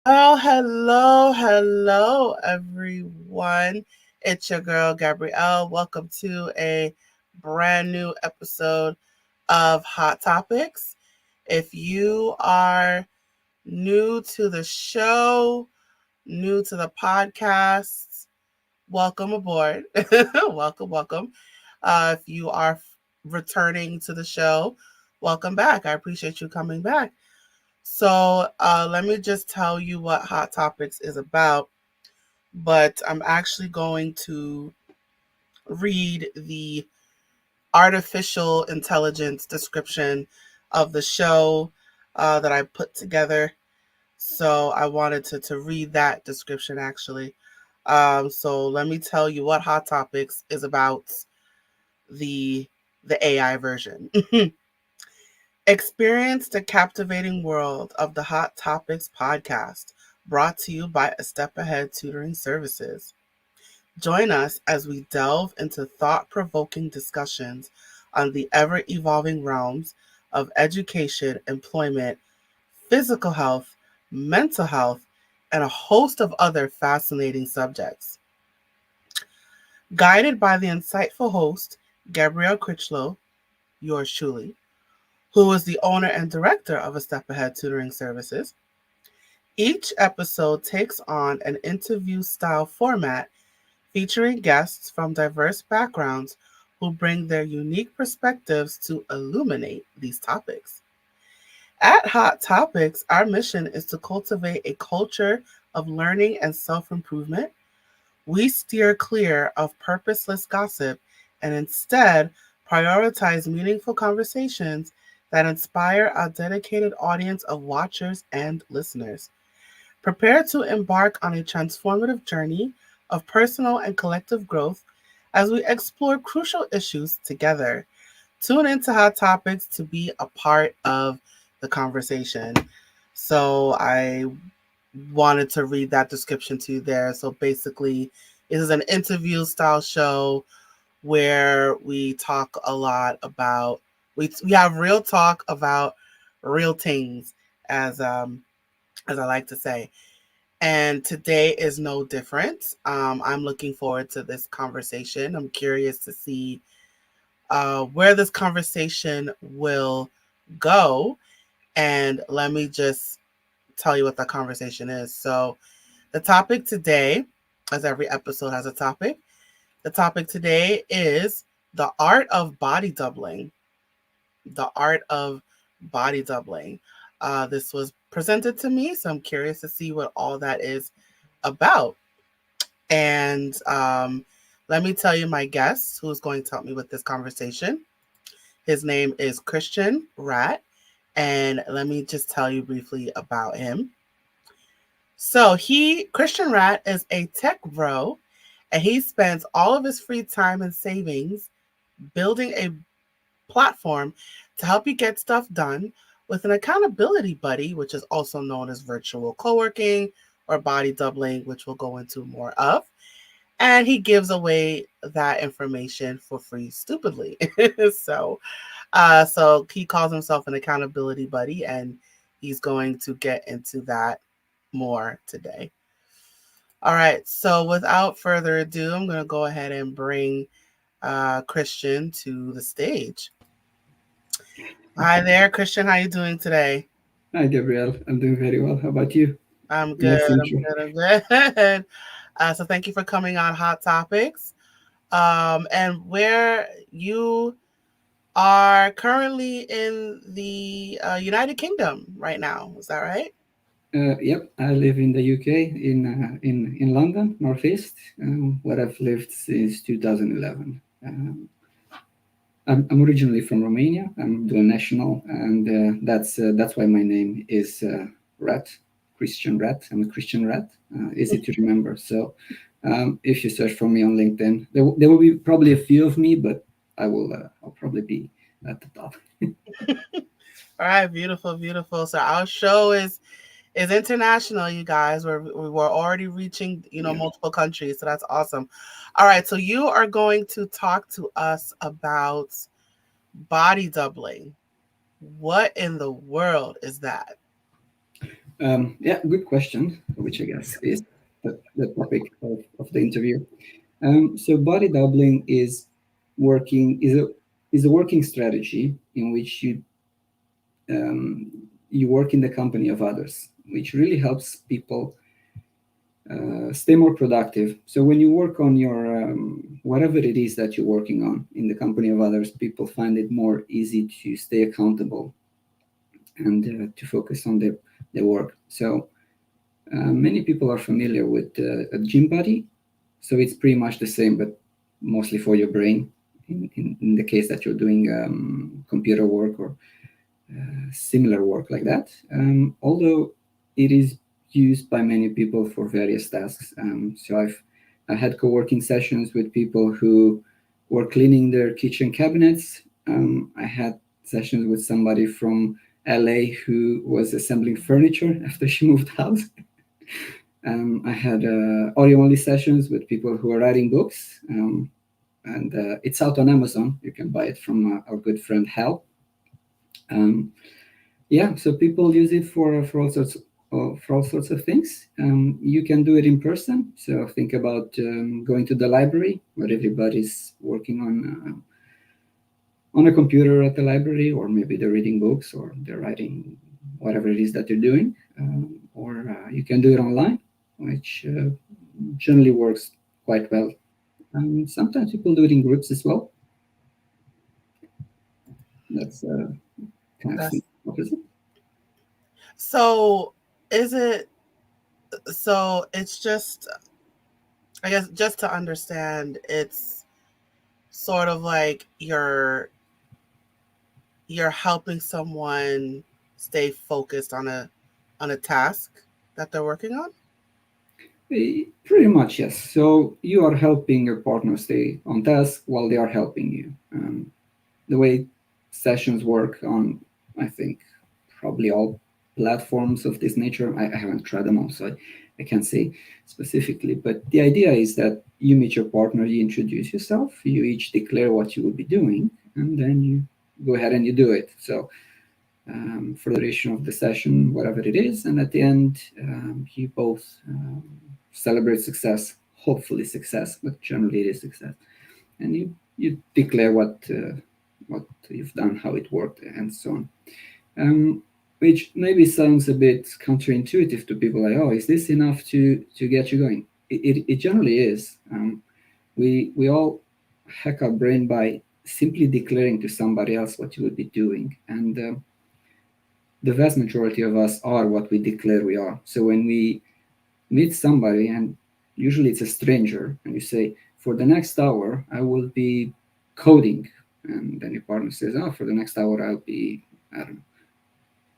Well, hello, everyone. It's your girl, Gabrielle. Welcome to a brand new episode of Hot Topics. If you are new to the show, new to the podcast, welcome aboard. welcome. If you are returning to the show, welcome back. I appreciate you coming back. So let me just tell you what Hot Topics is about. But I'm actually going to read the artificial intelligence description of the show that I put together. So I wanted to read that description actually. So let me tell you what Hot Topics is about the the AI version. Experience the captivating world of the Hot Topics podcast, brought to you by A Step Ahead Tutoring Services. Join us as we delve into thought provoking discussions on the ever evolving realms of education, employment, physical health, mental health, and a host of other fascinating subjects. Guided by the insightful host, Gabrielle Crichlow, yours truly, who is the owner and director of A Step Ahead Tutoring Services. Each episode takes on an interview style format featuring guests from diverse backgrounds who bring their unique perspectives to illuminate these topics. At Hot Topics, our mission is to cultivate a culture of learning and self improvement. We steer clear of purposeless gossip and instead prioritize meaningful conversations that inspire our dedicated audience of watchers and listeners. Prepare to embark on a transformative journey of personal and collective growth as we explore crucial issues together. Tune into Hot Topics to be a part of the conversation. So I wanted to read that description to you there. So basically, this is an interview style show where we talk a lot about we have real talk about real things, as as I like to say. And today is no different. I'm looking forward to this conversation. I'm curious to see where this conversation will go. And let me just tell you what the conversation is. So, the topic today, as every episode has a topic, the topic today is the art of body doubling. The art of body doubling. This was presented to me, so I'm curious to see what all that is about. And let me tell you my guest who's going to help me with this conversation. His name is Cristian Rat. And let me just tell you briefly about him. So Cristian Rat is a tech bro, and he spends all of his free time and savings building a platform to help you get stuff done with an accountability buddy, which is also known as virtual co-working or body doubling, which we'll go into more of. And he gives away that information for free stupidly. So he calls himself an accountability buddy, and he's going to get into that more today. All right, so without further ado, I'm going to go ahead and bring Cristian to the stage. Hi there, Cristian. How you doing today? Hi, Gabrielle. I'm doing very well. How about you? I'm good. Nice I'm intro. good. I'm good. So thank you for coming on Hot Topics. And where you are currently in the United Kingdom right now, is that right? Yep, I live in the UK in London, Northeast, where I've lived since 2011. I'm originally from Romania. I'm dual national, and that's why my name is Rat, Cristian Rat. I'm a Cristian Rat. Easy to remember. So, if you search for me on LinkedIn, there will be probably a few of me, but I'll probably be at the top. All right, beautiful, beautiful. So our show is international, you guys. We're already reaching, Yeah. multiple countries, so that's awesome. All right, so you are going to talk to us about body doubling. What in the world is that? Yeah, good question, which I guess is the topic of the interview. So body doubling is working is a working strategy in which you work in the company of others, which really helps people stay more productive. So when you work on your whatever it is that you're working on in the company of others, people find it more easy to stay accountable and to focus on their work. So many people are familiar with a gym buddy. So it's pretty much the same, but mostly for your brain. In the case that you're doing computer work or similar work like that. Although it is used by many people for various tasks. I had co-working sessions with people who were cleaning their kitchen cabinets. I had sessions with somebody from LA who was assembling furniture after she moved house. I had audio-only sessions with people who are writing books, and it's out on Amazon. You can buy it from our good friend Hal. Um, yeah, so people use it for all sorts of things. You can do it in person. So think about going to the library where everybody's working on a computer at the library, or maybe they're reading books or they're writing whatever it is that they're doing. Or you can do it online, which generally works quite well. Sometimes people do it in groups as well. That's kind of That's opposite. so. Is it so? It's just, I guess, just to understand, it's sort of like you're helping someone stay focused on a task that they're working on. Pretty much, yes. So you are helping your partner stay on task while they are helping you. The way sessions work on, I think, probably all platforms of this nature. I haven't tried them all, so I can't say specifically. But the idea is that you meet your partner, you introduce yourself, you each declare what you will be doing, and then you go ahead and you do it. So for the duration of the session, whatever it is, and at the end, you both celebrate success, hopefully success, but generally it is success, and you declare what you've done, how it worked, and so on. Which maybe sounds a bit counterintuitive to people, like, oh, is this enough to get you going? It generally is. We all hack our brain by simply declaring to somebody else what you would be doing, and the vast majority of us are what we declare we are. So when we meet somebody, and usually it's a stranger, and you say, for the next hour, I will be coding. And then your partner says, oh, for the next hour, I'll be, I don't know,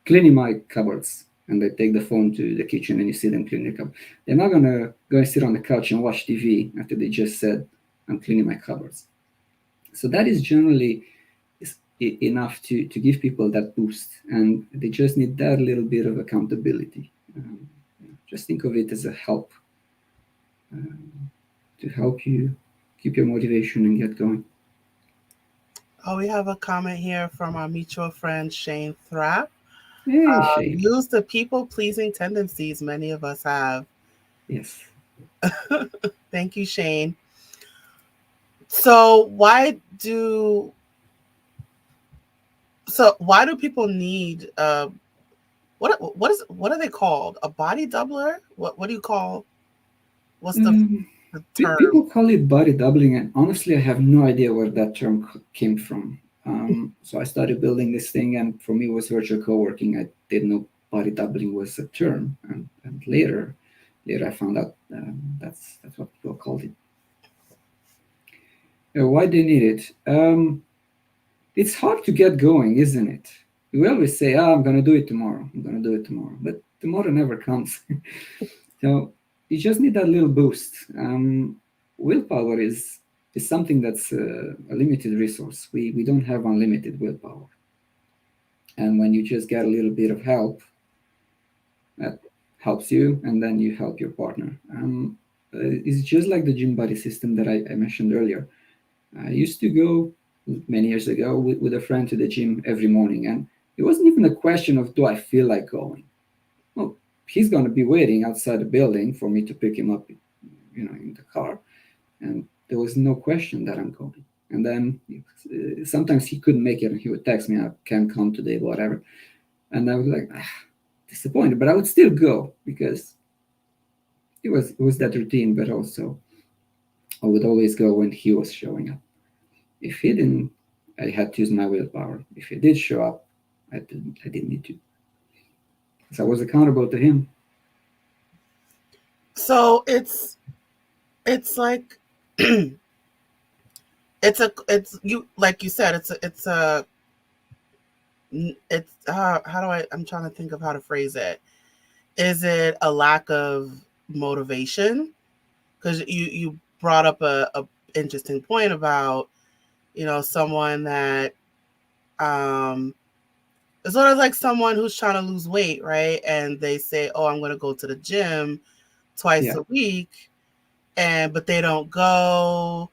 cleaning my cupboards. And they take the phone to the kitchen and you see them cleaning the cupboards. They're not going to go and sit on the couch and watch TV after they just said, I'm cleaning my cupboards. So that is generally enough to give people that boost. And they just need that little bit of accountability. Just think of it as a help to help you keep your motivation and get going. Oh, we have a comment here from our mutual friend Shane Thrapp. Hey, Shane. Use the people pleasing tendencies many of us have. Yes. Thank you, Shane. So why do people need what are they called? A body doubler? What do you call what's the term? People call it body doubling, and honestly, I have no idea where that term came from. So I started building this thing, and for me, it was virtual co-working. I didn't know body doubling was a term, and later I found out that's what people called it. Why they need it? It's hard to get going, isn't it? We always say, "Oh, I'm going to do it tomorrow. I'm going to do it tomorrow," but tomorrow never comes. So you just need that little boost. Willpower is something that's a limited resource. We don't have unlimited willpower, and when you just get a little bit of help, that helps you, and then you help your partner. It's just like the gym buddy system that I mentioned earlier. I used to go many years ago with a friend to the gym every morning, and it wasn't even a question of do I feel like going. Well, he's going to be waiting outside the building for me to pick him up, in the car. And there was no question that I'm going. And then sometimes he couldn't make it, and he would text me, "I can't come today," whatever. And I was like, disappointed, but I would still go because it was that routine. But also, I would always go when he was showing up. If he didn't, I had to use my willpower. If he did show up, I didn't need to, because I was accountable to him. So it's like it's you like you said it's how do I'm trying to think of how to phrase it. Is it a lack of motivation? Because you brought up a interesting point about someone that um it's sort of like someone who's trying to lose weight, right? And they say, "Oh, I'm going to go to the gym twice Yeah, a week," and but they don't go.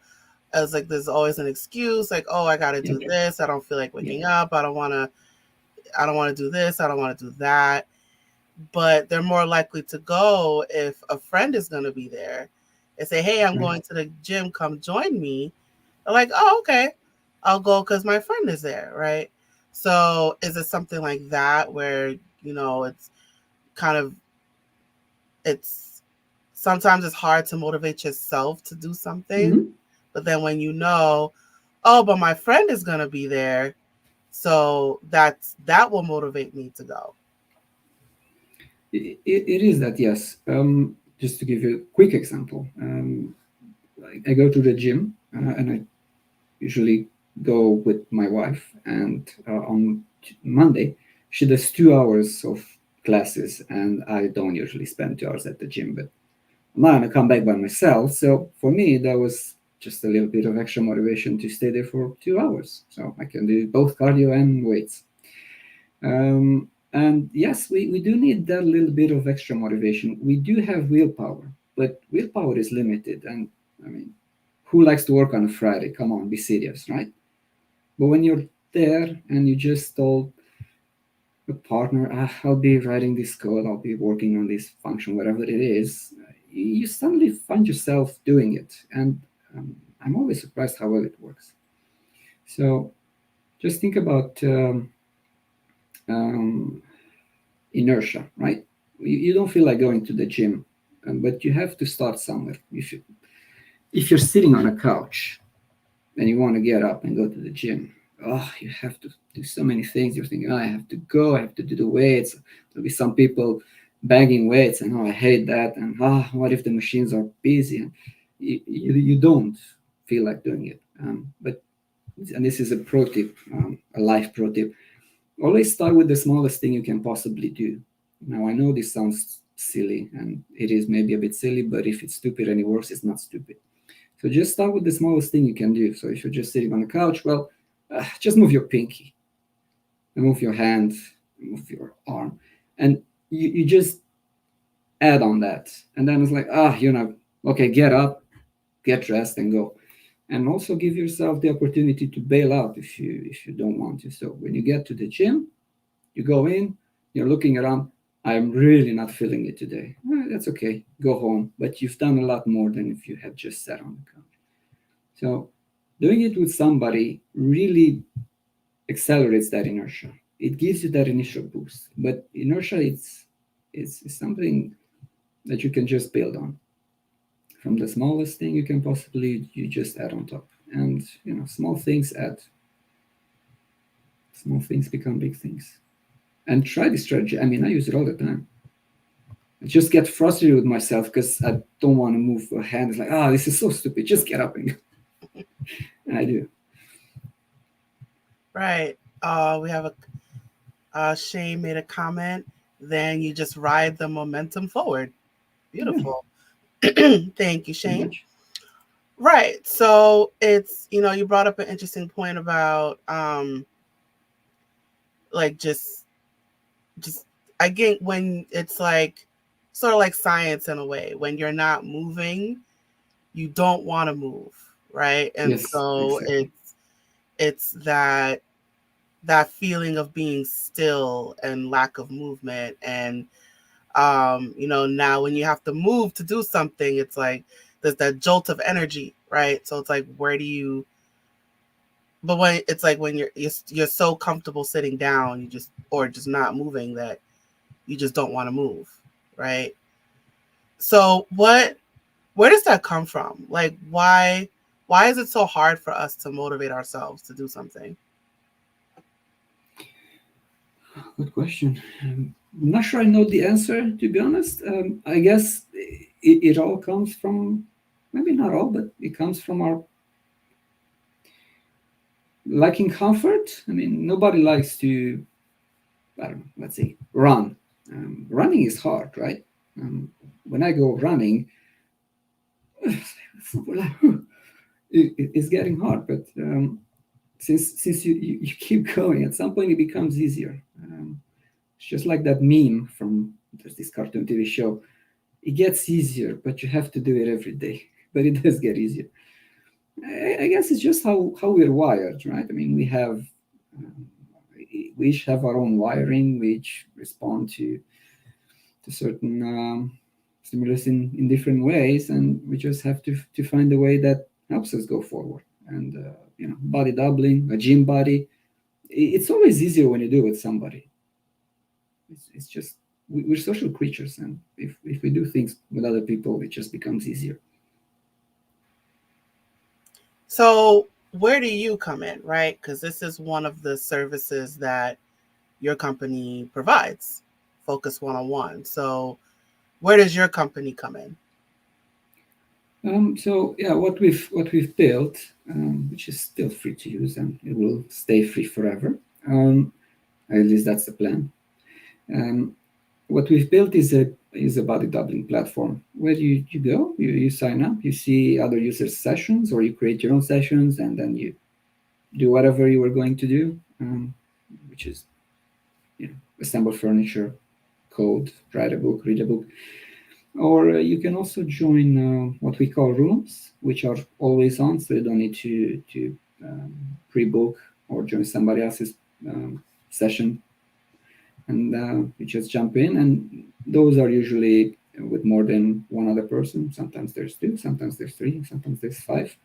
As like there's always an excuse, like, "Oh, I got to yeah, do this. I don't feel like yeah. waking up. I don't want to do this. I don't want to do that." But they're more likely to go if a friend is going to be there and say, "Hey, I'm Right. going to the gym. Come join me." They're like, "Oh, okay. I'll go because my friend is there." Right. So is it something like that where, it's kind of, it's sometimes it's hard to motivate yourself to do something, Hmm. but then when oh, but my friend is going to be there. So that will motivate me to go. It is that, yes. Just to give you a quick example, I go to the gym, and I usually go with my wife. And on Monday, she does 2 hours of classes, and I don't usually spend 2 hours at the gym, but I'm not gonna come back by myself. So for me, that was just a little bit of extra motivation to stay there for 2 hours, so I can do both cardio and weights. And yes, we do need that little bit of extra motivation. We do have willpower, but willpower is limited. And I mean, who likes to work on a Friday? Come on, be serious, right? But when you're there and you just told a partner, I'll be writing this code, I'll be working on this function, whatever it is, you suddenly find yourself doing it. And um, I'm always surprised how well it works. So just think about um, inertia, right? You don't feel like going to the gym, but you have to start somewhere. If you're sitting on a couch and you want to get up and go to the gym, oh, you have to do so many things. You're thinking, oh, I have to go, I have to do the weights. There'll be some people bagging weights, and oh, I hate that. And what if the machines are busy? And you don't feel like doing it. But and this is a pro tip, a life pro tip. Always start with the smallest thing you can possibly do. Now, I know this sounds silly, and it is maybe a bit silly, but if it's stupid and it works, it's not stupid. So just start with the smallest thing you can do. So if you're just sitting on the couch, well, just move your pinky, move your hand, move your arm, and you just add on that. And then it's like, okay, get up, get dressed, and go. And also give yourself the opportunity to bail out if you don't want to. So when you get to the gym, you go in, you're looking around. I'm really not feeling it today. That's okay. Go home. But you've done a lot more than if you had just sat on the couch. So doing it with somebody really accelerates that inertia. It gives you that initial boost. But inertia, it's something that you can just build on. From the smallest thing you can possibly, you just add on top. And small things add. Small things become big things. And try this strategy. I mean, I use it all the time. I just get frustrated with myself because I don't want to move a hand. It's like, this is so stupid. Just get up and go. And I do. Right. We have Shane made a comment. Then you just ride the momentum forward. Yeah, Beautiful. Thank you, pretty Shane. much. Right. So it's, you brought up an interesting point about like just again when it's like sort of like science in a way. When you're not moving, you don't want to move, right? And Yes, so exactly. it's that feeling of being still and lack of movement. And Now when you have to move to do something, it's like there's that jolt of energy, right? So it's like, where do you? But when it's like when you're so comfortable sitting down, you just or just not moving that you just don't want to move, right? So where does that come from? Like why is it so hard for us to motivate ourselves to do something? Good question. I'm not sure I know the answer, to be honest. I guess it all comes from, maybe not all, but it comes from our liking comfort. I mean, nobody likes to, I don't know, let's say, run. Running is hard, right? When I go running, it's getting hard, but since you keep going, at some point it becomes easier. It's just like that meme from there's this cartoon TV show. It gets easier, but you have to do it every day. But it does get easier. I guess it's just how we're wired, right? I mean, um, we each have our own wiring. We each respond to certain stimulus in different ways, and we just have to find a way that helps us go forward. And body doubling, a gym body, it's always easier when you do it with somebody. It's just we're social creatures, and if we do things with other people, it just becomes easier. So where do you come in, right? Because this is one of the services that your company provides, Focus One-on-One. So where does your company come in? So yeah, what we've built, which is still free to use and it will stay free forever. At least that's the plan. Um, what we've built is a body doubling platform where you go, you sign up, you see other users' sessions, or you create your own sessions, and then you do whatever you were going to do, which is assemble furniture, code, write a book, read a book. Or you can also join what we call rooms, which are always on, so you don't need to pre-book or join somebody else's session, and you just jump in. And those are usually with more than one other person. Sometimes there's two, sometimes there's three, sometimes there's five,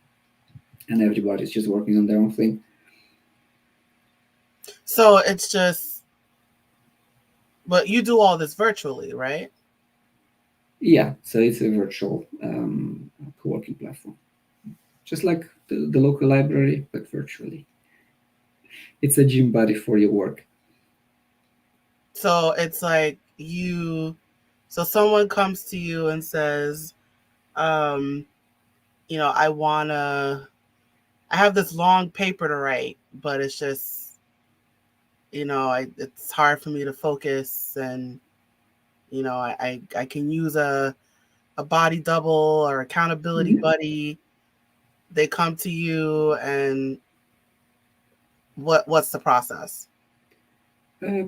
and everybody's just working on their own thing. So it's just, but you do all this virtually, right? Yeah, so it's a virtual co-working platform, just like the local library, but virtually. It's a gym buddy for your work. So it's like so someone comes to you and says, um, I have this long paper to write, but it's just, it's hard for me to focus, and I can use a body double or accountability Yeah. buddy. They come to you, and what's the process?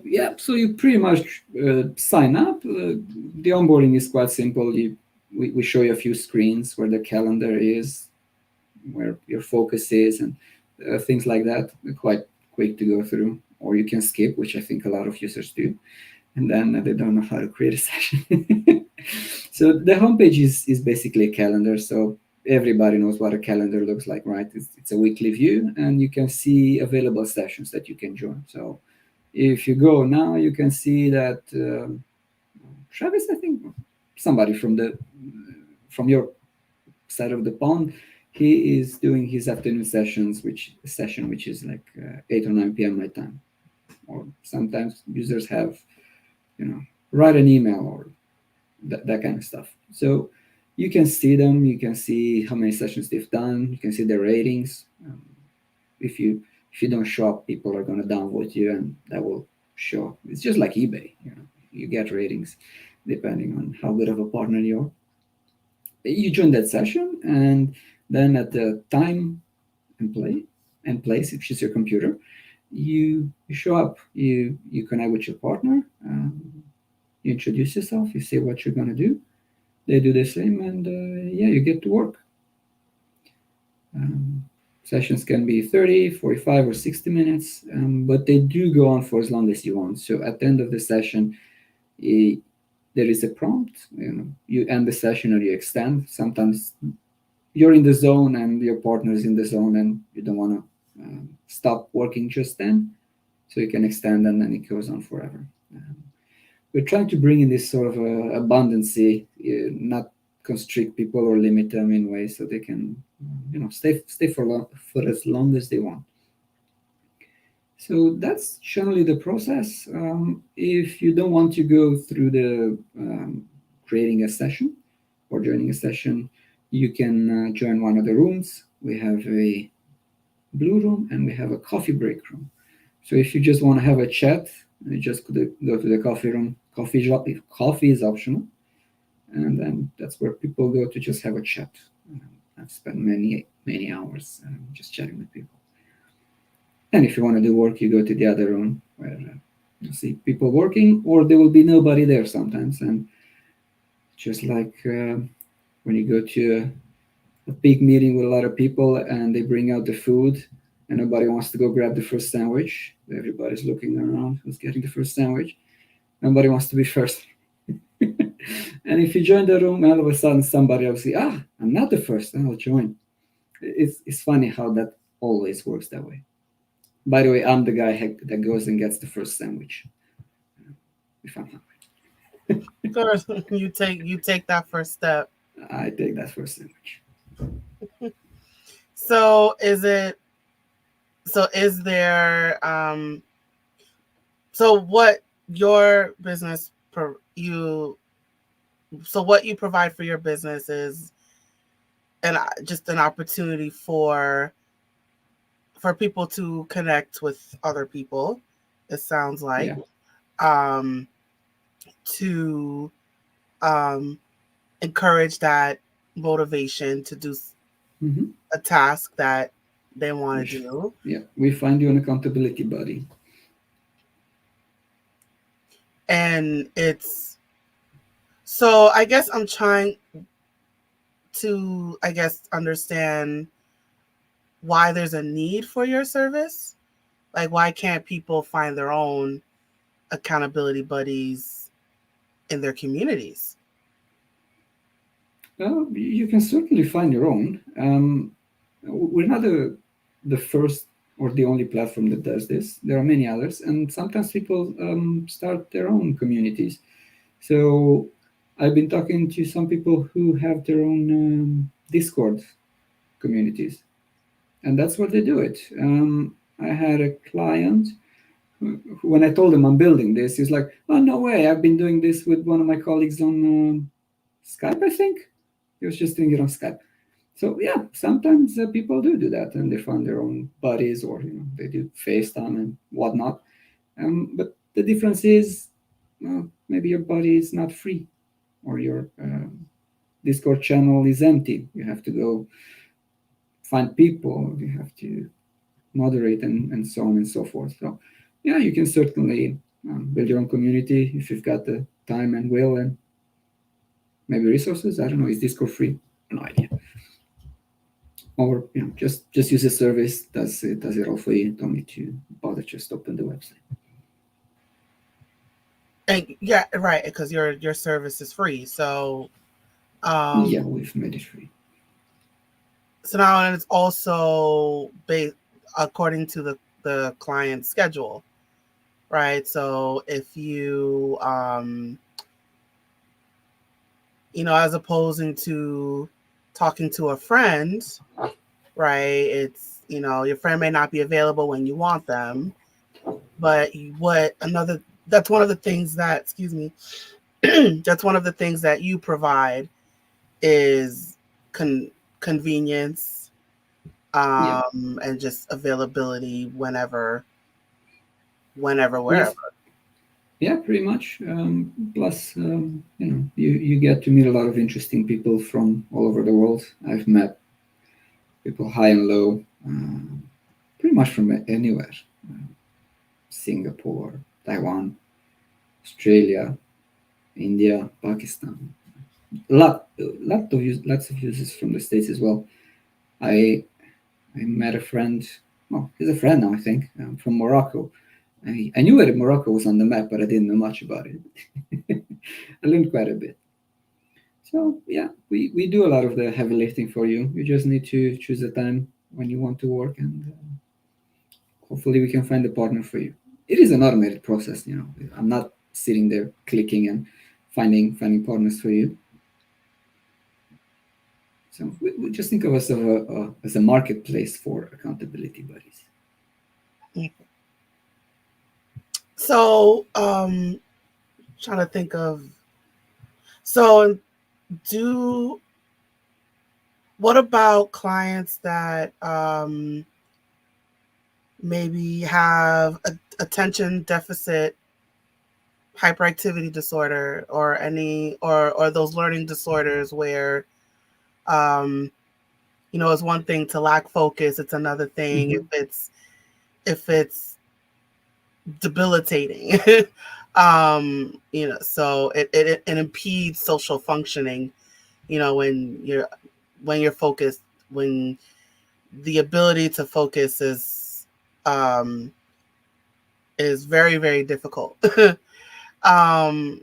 Yeah, so you pretty much sign up. The onboarding is quite simple. We show you a few screens where the calendar is, where your focus is, and things like that. They're quite quick to go through, or you can skip, which I think a lot of users do, and then they don't know how to create a session. So the homepage is basically a calendar. So everybody knows what a calendar looks like, right? It's a weekly view, and you can see available sessions that you can join. So if you go now, you can see that Travis, I think somebody from your side of the pond, he is doing his afternoon which is like 8 or 9 p.m. my time. Or sometimes users have, write an email or that kind of stuff. So you can see them. You can see how many sessions they've done. You can see their ratings. If you if you don't show up, people are going to downvote you, and that will show. It's just like eBay. You get ratings depending on how good of a partner you are. You join that session, and then at the time and place, which is your computer, you show up. You connect with your partner. You introduce yourself. You say what you're going to do. They do the same, and yeah, you get to work. Um, Sessions can be 30, 45, or 60 minutes, but they do go on for as long as you want. So at the end of the session, there is a prompt. You end the session or you extend. Sometimes you're in the zone and your partner is in the zone and you don't want to stop working just then, so you can extend and then it goes on forever. We're trying to bring in this sort of abundancy, not constrict people or limit them in ways so they can, stay for as long as they want. So that's generally the process. If you don't want to go through the creating a session or joining a session, you can join one of the rooms. We have a blue room and we have a coffee break room. So if you just want to have a chat, you just go to the coffee room. Coffee is optional, and then that's where people go to just have a chat. I've spent many hours just chatting with people. And if you want to do work, you go to the other room where you see people working, or there will be nobody there sometimes. And just like when you go to a big meeting with a lot of people and they bring out the food and nobody wants to go grab the first sandwich, everybody's looking around who's getting the first sandwich. Nobody wants to be first. And if you join the room, all of a sudden somebody will say, I'm not the first, I'll join. It's funny how that always works that way. By the way, I'm the guy that goes and gets the first sandwich. If I'm hungry. Of course, you take that first step. I take that first sandwich. So is there so what your business what you provide for your business is just an opportunity for people to connect with other people, it sounds like. Yeah. To encourage that motivation to do a task that they want to do. Yeah, we find you an accountability buddy. And so I guess I'm trying to, understand why there's a need for your service. Like, why can't people find their own accountability buddies in their communities? You can certainly find your own. We're not the first or the only platform that does this. There are many others, and sometimes people start their own communities. So I've been talking to some people who have their own Discord communities, and that's where they do it. I had a client who, when I told him I'm building this, he's like, "Oh, no way! I've been doing this with one of my colleagues on Skype, I think." He was just doing it on Skype. So yeah, sometimes people do that, and they find their own buddies, or they do FaceTime and whatnot. But the difference is, maybe your buddy is not free, or your Discord channel is empty. You have to go find people. You have to moderate, and so on and so forth. So yeah, you can certainly build your own community if you've got the time and will and maybe resources. I don't know. Is Discord free? No idea. Or just use a service. Does it all for you? Don't need to bother. Just open the website. And yeah, right. Because your service is free. So yeah, we've made it free. So now it's also based according to the client's schedule, right? So if you as opposing to talking to a friend, right? It's your friend may not be available when you want them, but that's one of the things that that's one of the things that you provide is convenience and just availability whenever wherever. Yes. Yeah, pretty much. Plus, you get to meet a lot of interesting people from all over the world. I've met people high and low, pretty much from anywhere. Singapore, Taiwan, Australia, India, Pakistan. Lots of users from the States as well. I met a friend. Well, he's a friend now, I think, from Morocco. I knew that Morocco was on the map, but I didn't know much about it. I learned quite a bit. So yeah, we do a lot of the heavy lifting for you. You just need to choose a time when you want to work, and hopefully we can find a partner for you. It is an automated process, you know. I'm not sitting there clicking and finding partners for you. So we just think of us as a marketplace for accountability buddies. So, trying to think of, so do what about clients that maybe have attention deficit hyperactivity disorder, or any, or those learning disorders where um it's one thing to lack focus, it's another thing Mm-hmm. if it's debilitating. So it impedes social functioning, when you're focused, when the ability to focus um is very, very difficult.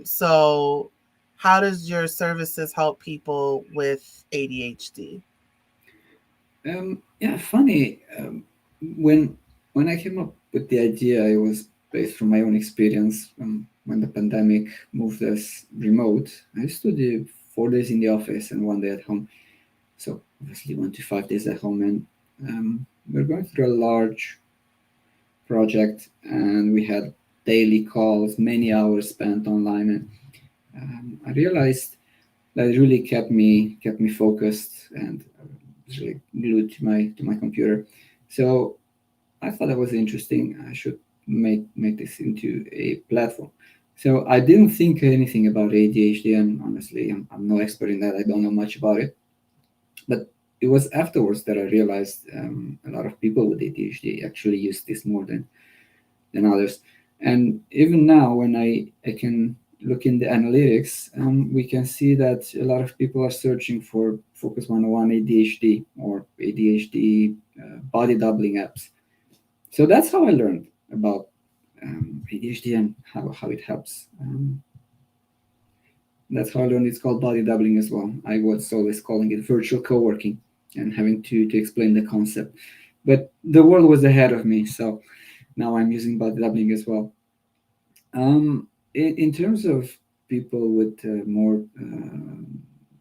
So how does your services help people with ADHD? Yeah, funny. When when I came up with the idea, it was based from my own experience. When the pandemic moved us remote, I used to do 4 days in the office and 1 day at home. So obviously 1 to 5 days at home, and we're going through a large project, and we had daily calls, many hours spent online, and I realized that it really kept me focused and was really glued to my computer. So I thought that was interesting. I should make this into a platform. So I didn't think anything about ADHD, and honestly, I'm no expert in that. I don't know much about it. But it was afterwards that I realized a lot of people with ADHD actually use this more than others. And even now, when I can look in the analytics, we can see that a lot of people are searching for Focus 101 ADHD or ADHD body doubling apps. So that's how I learned about ADHD and how it helps. That's how I learned it's called body doubling as well. I was always calling it virtual co working and having to explain the concept. But the world was ahead of me, so now I'm using body doubling as well. In terms of people with more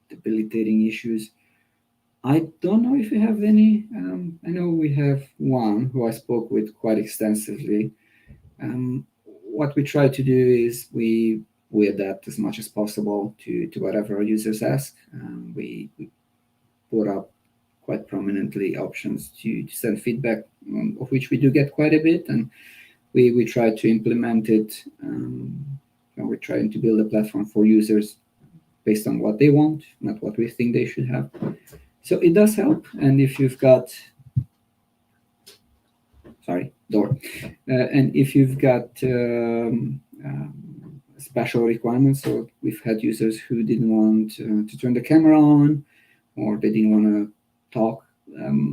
debilitating issues, I don't know if we have any. I know we have one who I spoke with quite extensively. Um, what we try to do is we adapt as much as possible to whatever our users ask. We put up quite prominently options to send feedback, of which we do get quite a bit, and we try to implement it. And we're trying to build a platform for users based on what they want, not what we think they should have. So it does help. And if you've got, sorry, door, and if you've got special requirements, so we've had users who didn't want to turn the camera on, or they didn't want to talk.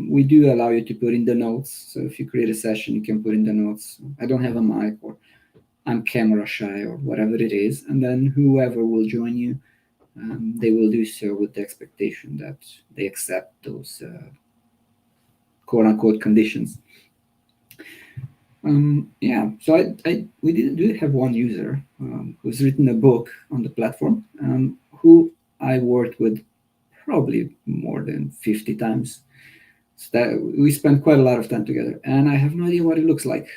We do allow you to put in the notes. So if you create a session, you can put in the notes, I don't have a mic, or I'm camera shy, or whatever it is. And then whoever will join you, they will do so with the expectation that they accept those quote unquote conditions. Yeah, so we do have one user who's written a book on the platform, who I worked with probably more than 50 times. So that we spent quite a lot of time together, and I have no idea what it looks like.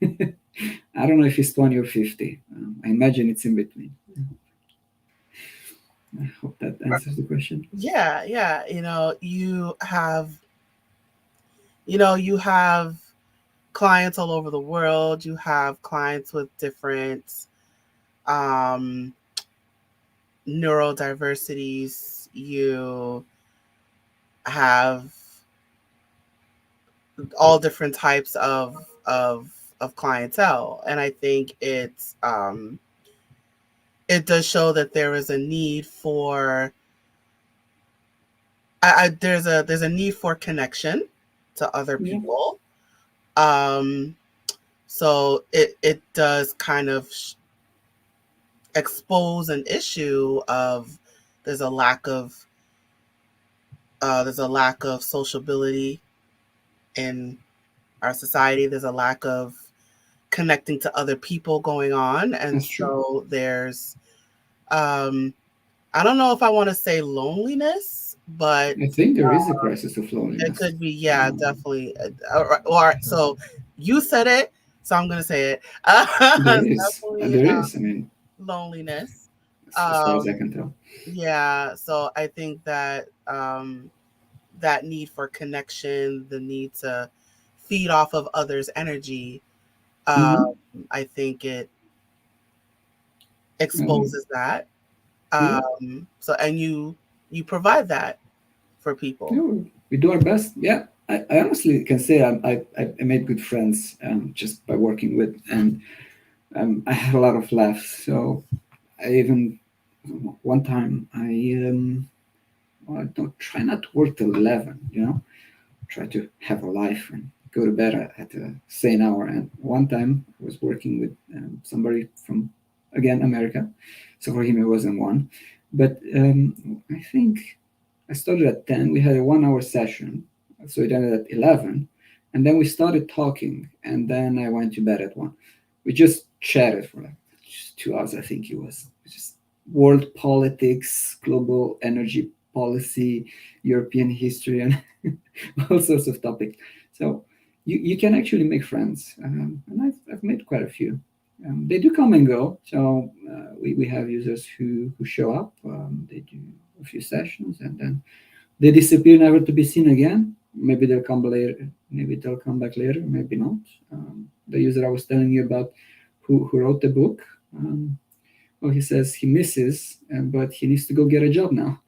I don't know if he's 20 or 50. I imagine it's in between. I hope that answers the question. Yeah, yeah. You have clients all over the world. You have clients with different um, neurodiversities. You have all different types of clientele, and I think it does show that there is a need for there's a need for connection to other Yeah. people. Um, so it does kind of expose an issue of there's a lack of sociability in our society. There's a lack of connecting to other people going on, and That's true. so there's um, I don't know if I want to say loneliness, but I think there is a crisis of it loneliness. could be, yeah, Um, definitely. So you said it, so I'm gonna say it. there is. Definitely There is. I mean, loneliness. as far as I Um, can tell. yeah, so I think that that need for connection, the need to feed off of others' energy, um, Mm-hmm. I think it Um, exposes that. yeah. So and you provide that for people. Yeah, we do our best. Yeah, I honestly can say I made good friends just by working with, and I had a lot of laughs. So I even one time I don't try not to work till 11. Try to have a life and go to bed at a sane hour. And one time I was working with somebody from again America, so for him it wasn't one, but I think I started at 10. We had a 1 hour session, so it ended at 11. And then we started talking, and then I went to bed at 1. We just chatted for like just 2 hours, I think it was. Just world politics, global energy policy, European history, and all sorts of topics. So you can actually make friends, and I've made quite a few. They do come and go. So we have users who show up, they do a few sessions, and then they disappear, never to be seen again. Maybe they'll come later. Maybe they'll come back later. Maybe not. The user I was telling you about, who wrote the book, well, he says he misses, but he needs to go get a job now.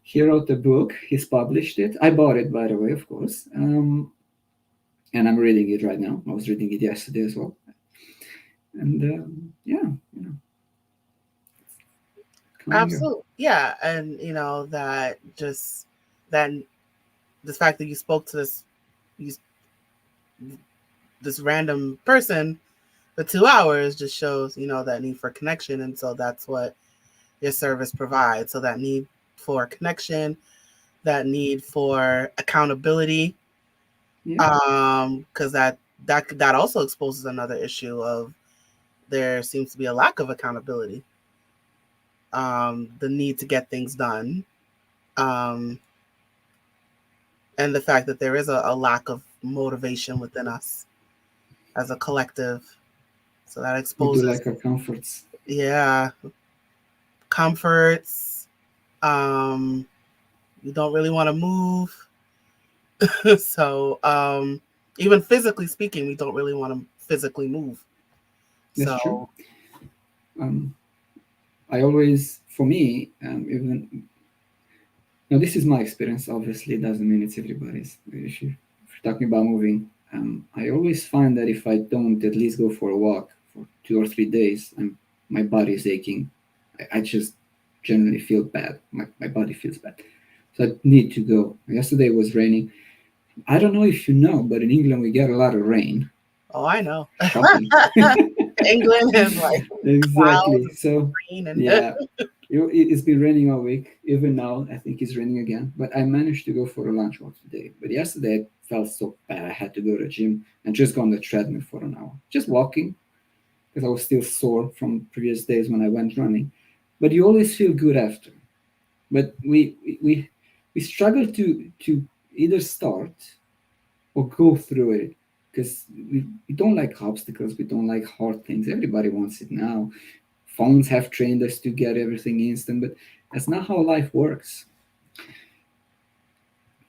He wrote a book. He's published it. I bought it, by the way, of course. And I'm reading it right now. I was reading it yesterday as well. And yeah, come and go. Absolutely, yeah, and that just that the fact that you spoke to you, this random person for 2 hours just shows that need for connection, and so that's what your service provides. So that need for connection, that need for accountability, Yeah, because that also exposes another issue of there seems to be a lack of accountability, the need to get things done, um, and the fact that there is a lack of motivation within us as a collective. So that we do exposes, like our comforts. yeah, comforts. Um, you don't really want to move. So even physically speaking, we don't really want to physically move. That's true. So Um, I always, for me, even now, this is my experience. Obviously, it doesn't mean it's everybody's. If you're talking about moving, I always find that if I don't at least go for a walk for 2 or 3 days, my body is aching. I just generally feel bad. My body feels bad. So I need to go. Yesterday it was raining. I don't know if you know, but in England we get a lot of rain. oh, I know. Shocking. England is like clouds Exactly. and So, rain and yeah, it's been raining all week. Even now, I think it's raining again. But I managed to go for a lunch walk today. But yesterday, I felt so bad. I had to go to the gym and just go on the treadmill for an hour, just walking, because I was still sore from previous days when I went running. But you always feel good after. But we struggle to either start or go through it because we don't like obstacles. We don't like hard things. Everybody wants it now. Phones have trained us to get everything instant, but that's not how life works.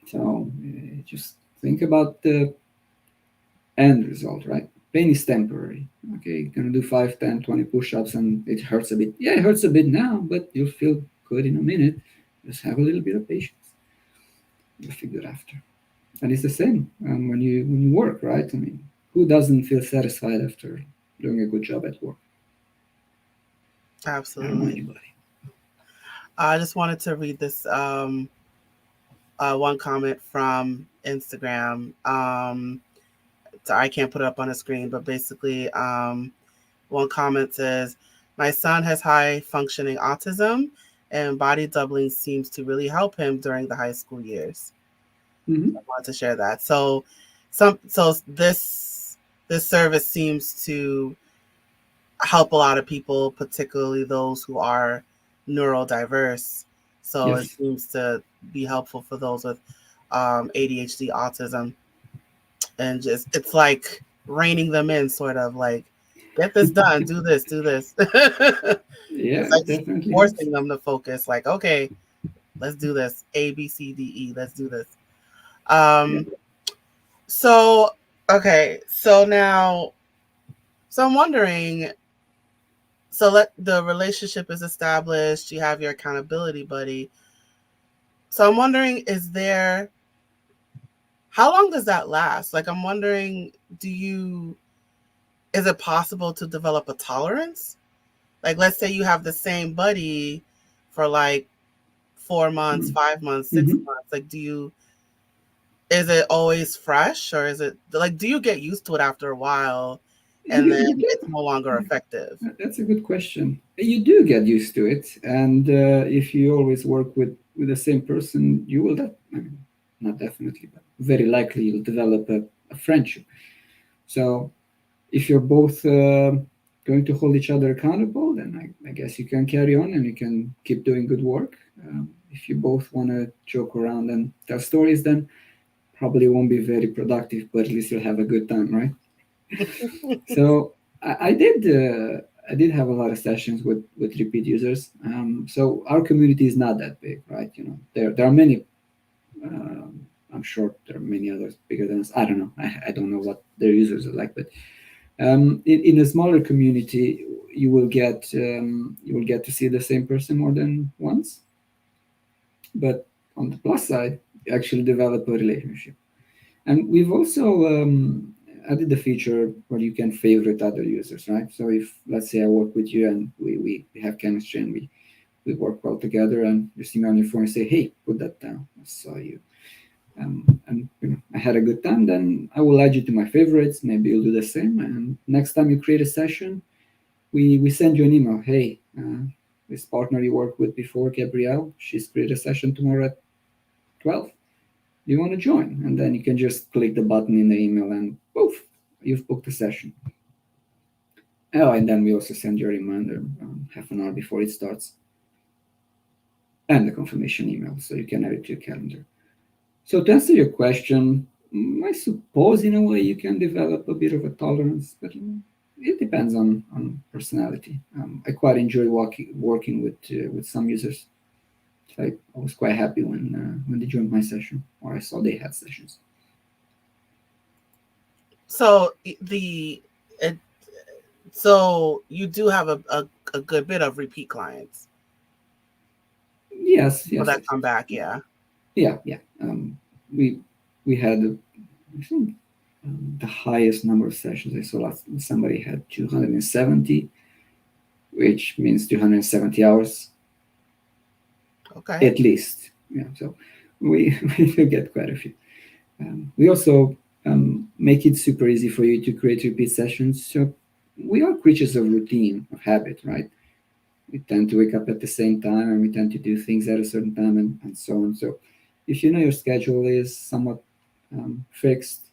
So just think about the end result, right? Pain is temporary. Okay, you're gonna do 5, 10, 20 push-ups and it hurts a bit. Yeah, it hurts a bit now, but you'll feel good in a minute. Just have a little bit of patience. You'll feel good after. And it's the same when you work, right? I mean, who doesn't feel satisfied after doing a good job at work? I don't know absolutely. anybody. I just wanted to read this one comment from Instagram. So I can't put it up on the screen, but basically, one comment says, "My son has high functioning autism, and body doubling seems to really help him during the high school years." Hmm. I wanted to share that. So this service seems to help a lot of people, particularly those who are neurodiverse. So it Yes. seems to be helpful for those with ADHD, autism, and just it's like reining them in, sort of like, get this done, do this, do this. Yeah, It's like it just definitely helps. forcing them to focus. Like, okay, let's do this. A B C D E. Let's do this. Yeah. Um. So okay. So now, so I'm wondering. So let the relationship is established. You have your accountability buddy. So I'm wondering, is there, how long does that last? Like, I'm wondering, do you, is it possible to develop a tolerance? Like, let's say you have the same buddy for like 4 months, 5 months, six Mm-hmm. months. Like, do you, is it always fresh, or is it like, do you get used to it after a while and then You it's do. no longer effective? That's a good question. You do get used to it, and if you always work with the same person, you will. I mean, not definitely, but very likely you'll develop a friendship. So if you're both going to hold each other accountable, then I guess you can carry on and you can keep doing good work. If you both want to joke around and tell stories, then probably won't be very productive, but at least you'll have a good time, right? So I did have a lot of sessions with repeat users. So our community is not that big, right? You know, there are many. I'm sure there are many others bigger than us. I don't know. I don't know what their users are like, but in a smaller community, you will get to see the same person more than once. But on the plus side, you actually develop a relationship. And we've also added the feature where you can favorite other users, right? So if, let's say, I work with you and we have chemistry and we work well together, and you see me on your phone and say, hey, put that down. I saw you. And you know, I had a good time, then I will add you to my favorites. Maybe you'll do the same. And next time you create a session, we send you an email. Hey, this partner you worked with before, Gabrielle, she's created a session tomorrow at 12. Do you want to join? And then you can just click the button in the email and poof, you've booked a session. Oh, and then we also send you a reminder half an hour before it starts and the confirmation email so you can add it to your calendar. So, to answer your question, I suppose in a way you can develop a bit of a tolerance, but it depends on personality. I quite enjoy working with some users. I was quite happy when they joined my session or I saw they had sessions. So the it, so you do have a good bit of repeat clients, Yes, people yes, that yes, come yes. back. Yeah. Yeah, yeah. We we had I think the highest number of sessions I saw last. Somebody had 270, which means 270 hours Okay. at least. Yeah, so we we do get quite a few. We also make it super easy for you to create repeat sessions. So we are creatures of routine, of habit, right? We tend to wake up at the same time and we tend to do things at a certain time and so on. So if you know your schedule is somewhat fixed,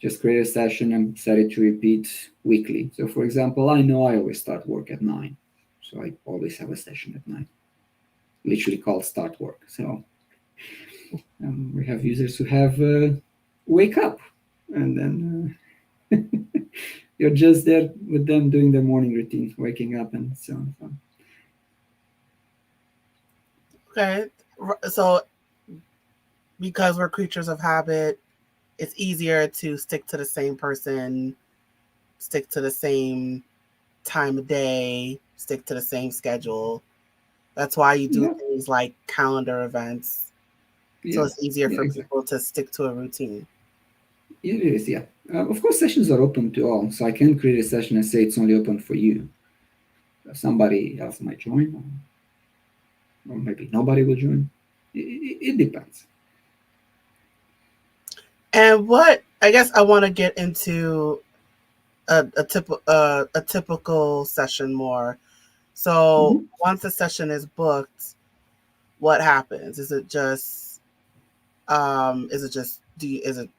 just create a session and set it to repeat weekly. So for example, I know I always start work at 9. So I always have a session at 9, literally called start work. So we have users who have wake up and then you're just there with them doing their morning routine, waking up and so on. So, Okay. So because we're creatures of habit, it's easier to stick to the same person, stick to the same time of day, stick to the same schedule. That's why you do yeah, things like calendar events. So yeah, it's easier yeah, for exactly. people to stick to a routine. Yeah, it is, yeah. Of course, sessions are open to all, so I can create a session and say it's only open for you. Somebody else might join, or maybe nobody will join. It depends. And what I guess I want to get into a typical session more. So Mhm. once a session is booked, what happens? Is it just is it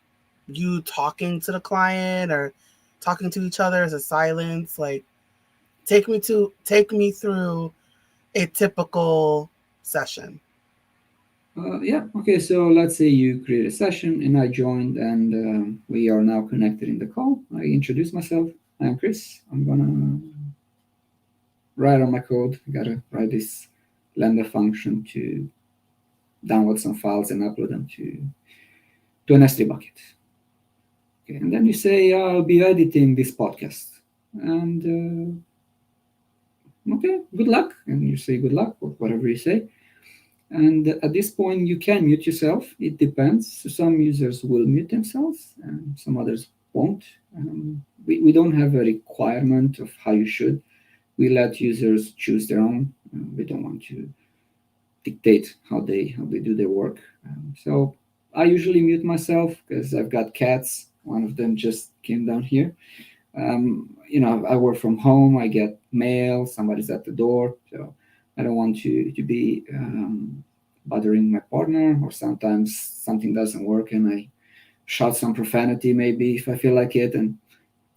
you talking to the client or talking to each other? Is it silence? Like take me through a typical session. Yeah, okay, so let's say you create a session and I joined, and we are now connected in the call. I introduce myself. I'm Chris. I'm gonna write on my code. I gotta write this lambda function to download some files and upload them to an S3 bucket. Okay, and then you say, I'll be editing this podcast. And okay, good luck. And you say good luck, or whatever you say. And at this point, you can mute yourself. It depends. So some users will mute themselves, and some others won't. We don't have a requirement of how you should. We let users choose their own. We don't want to dictate how they do their work. So I usually mute myself because I've got cats. One of them just came down here. I work from home. I get mail. Somebody's at the door, so I don't want to be bothering my partner. Or sometimes something doesn't work, and I shout some profanity, maybe if I feel like it, and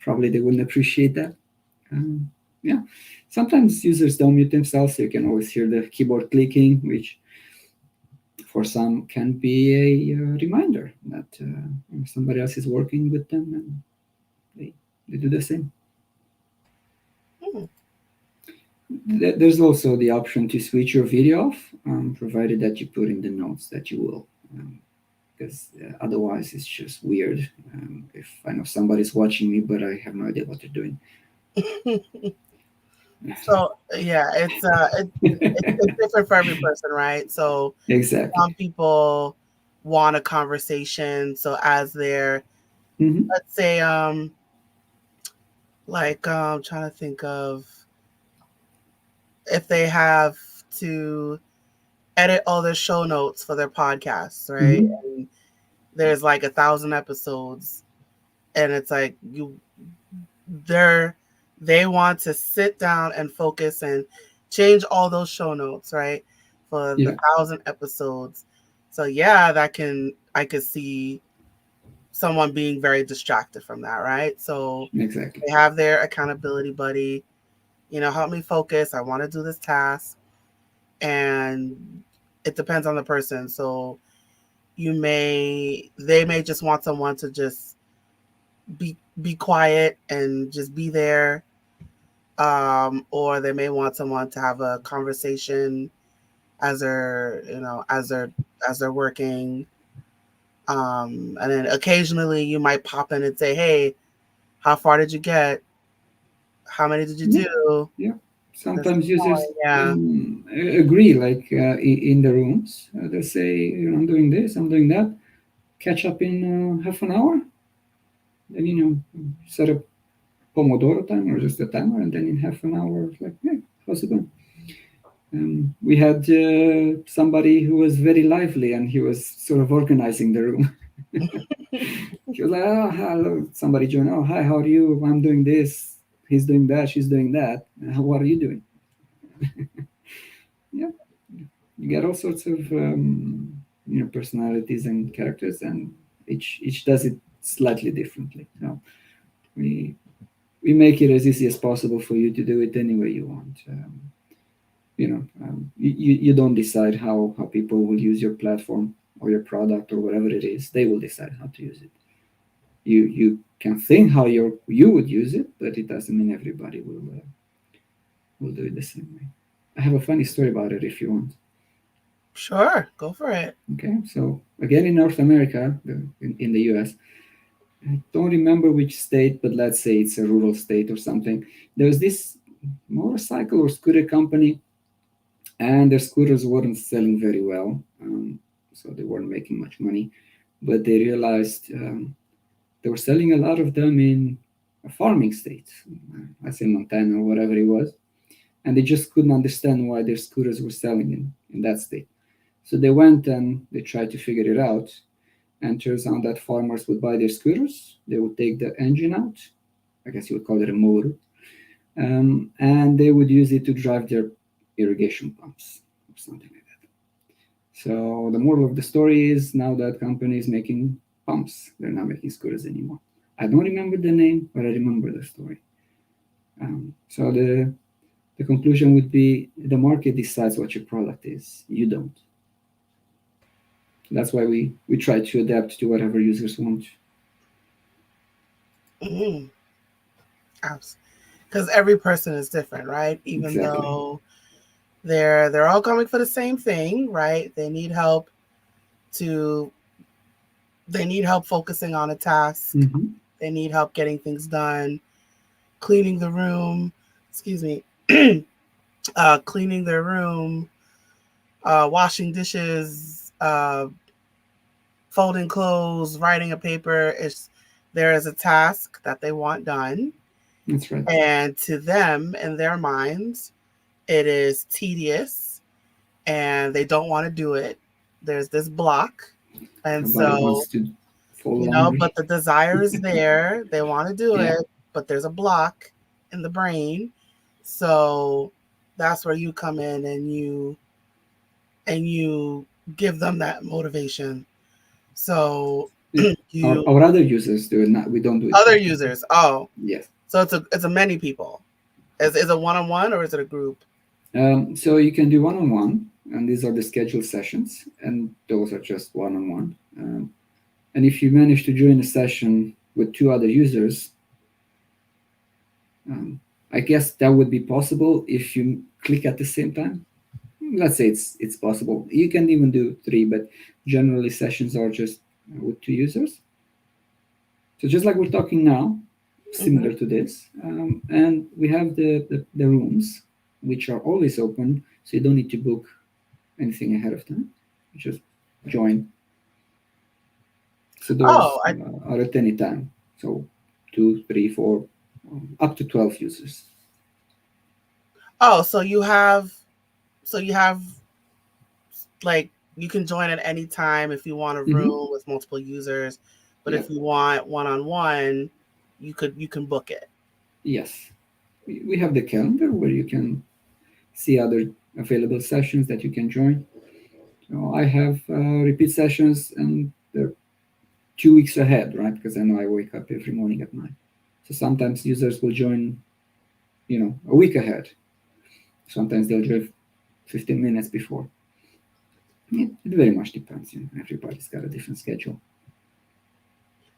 probably they wouldn't appreciate that. Yeah, sometimes users don't mute themselves, so you can always hear the keyboard clicking, which for some can be a reminder that somebody else is working with them, and they do the same. Hmm. There's also the option to switch your video off, provided that you put in the notes that you will, because otherwise it's just weird. If I know somebody's watching me, but I have no idea what they're doing. So yeah, it's different for every person, right? So Exactly. some people want a conversation. So as they're, Hmm. let's say, like trying to think of if they have to edit all their show notes for their podcasts, right? Hmm. And there's like 1,000 episodes, and it's like they're they want to sit down and focus and change all those show notes, right? For the Yeah, 1,000 episodes. So yeah, that can I could see someone being very distracted from that, right? So exactly. they have their accountability buddy, help me focus. I want to do this task. And it depends on the person. So they may just want someone to just be quiet and just be there. Or they may want someone to have a conversation as they're working. And then occasionally you might pop in and say, "Hey, how far did you get? How many did you Yeah, do?" yeah. This Sometimes users yeah. agree, like in the rooms, they say, I'm doing this, I'm doing that. Catch up in half an hour. Then set a Pomodoro time or just a timer, and then in half an hour, it's like, hey, how's it going? We had somebody who was very lively, and he was sort of organizing the room. He was like, oh, hello, somebody joined. Oh, hi, how are you? I'm doing this. He's doing that. She's doing that. What are you doing? Yeah, you get all sorts of personalities and characters, and each does it slightly differently. So we we make it as easy as possible for you to do it any way you want. You don't decide how people will use your platform or your product or whatever it is. They will decide how to use it. You can think how you would use it, but it doesn't mean everybody will do it the same way. I have a funny story about it if you want. Sure, go for it. Okay, so again in North America, in the US, I don't remember which state, but let's say it's a rural state or something. There was this motorcycle or scooter company, and their scooters weren't selling very well, so they weren't making much money. But they realized they were selling a lot of them in a farming state, I say Montana or whatever it was, and they just couldn't understand why their scooters were selling in that state. So they went and they tried to figure it out, and turns out that farmers would buy their scooters, they would take the engine out, I guess you would call it a motor, and they would use it to drive their irrigation pumps or something like that. So the moral of the story is now that company is making pumps. They're not making scooters anymore. I don't remember the name, but I remember the story. So the conclusion would be the market decides what your product is. You don't. That's why we try to adapt to whatever users want. Mm-hmm. Because every person is different, right? Even Exactly. though they're all coming for the same thing, right? To they need help focusing on a task. Mm-hmm. They need help getting things done, cleaning the room. Excuse me. Cleaning their room, washing dishes, folding clothes, writing a paper. There is a task that they want done, That's right. and to them, in their minds, it is tedious, and they don't want to do it. There's this block, and Nobody so wants to fold laundry. but the desire is there. They want to do Yeah. it, but there's a block in the brain. So that's where you come in, and you give them that motivation. So Yeah. Our, you our other users do it. Not we don't do it other like that. users. Oh, Yes. so it's a many people. Is it one on one or is it a group? So you can do one-on-one, and these are the scheduled sessions, and those are just one-on-one. And if you manage to join a session with two other users, um, I guess that would be possible if you click at the same time. Let's say it's possible. You can even do three, but generally sessions are just with two users. So just like we're talking now, Mm-hmm. similar to this, and we have the rooms which are always open, so you don't need to book anything ahead of time. You just join. So Oh, those are at any time. So two, three, four, up to 12 users. oh, so you have like you can join at any time if you want a Hmm. room with multiple users, but Yeah. if you want one on one, you can book it. Yes. We have the calendar where you can see other available sessions that you can join. So I have repeat sessions, and they're 2 weeks ahead, right? Because I know I wake up every morning at 9. So sometimes users will join, a week ahead. Sometimes they'll join 15 minutes before. It very much depends. Everybody's got a different schedule.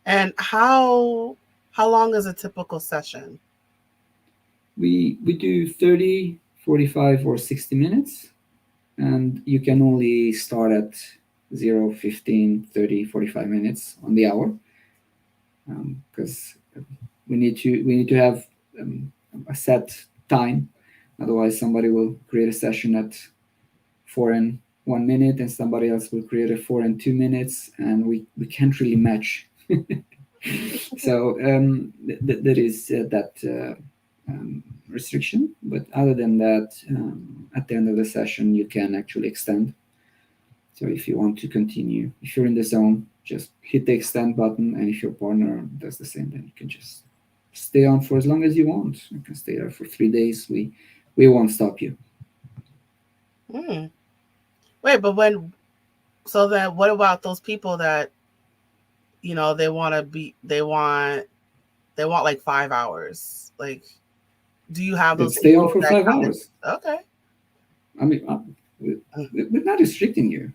And how long is a typical session? We do 30, 45, or 60 minutes, and you can only start at 0, 15, 30, 45 minutes on the hour, because we need to have a set time. Otherwise, somebody will create a session at 4 and 1 minute, and somebody else will create a 4 and 2 minutes, and we can't really match. So there is that restriction, but other than that, at the end of the session, you can actually extend. So if you want to continue, if you're in the zone, just hit the extend button, and if your partner does the same, then you can just stay on for as long as you want. You can stay there for 3 days. We won't stop you. Hmm. Wait, but so then what about those people that they want like 5 hours? Like, do you have Then those stay people on for that five come hours. in? Okay. I mean, we're not restricting you.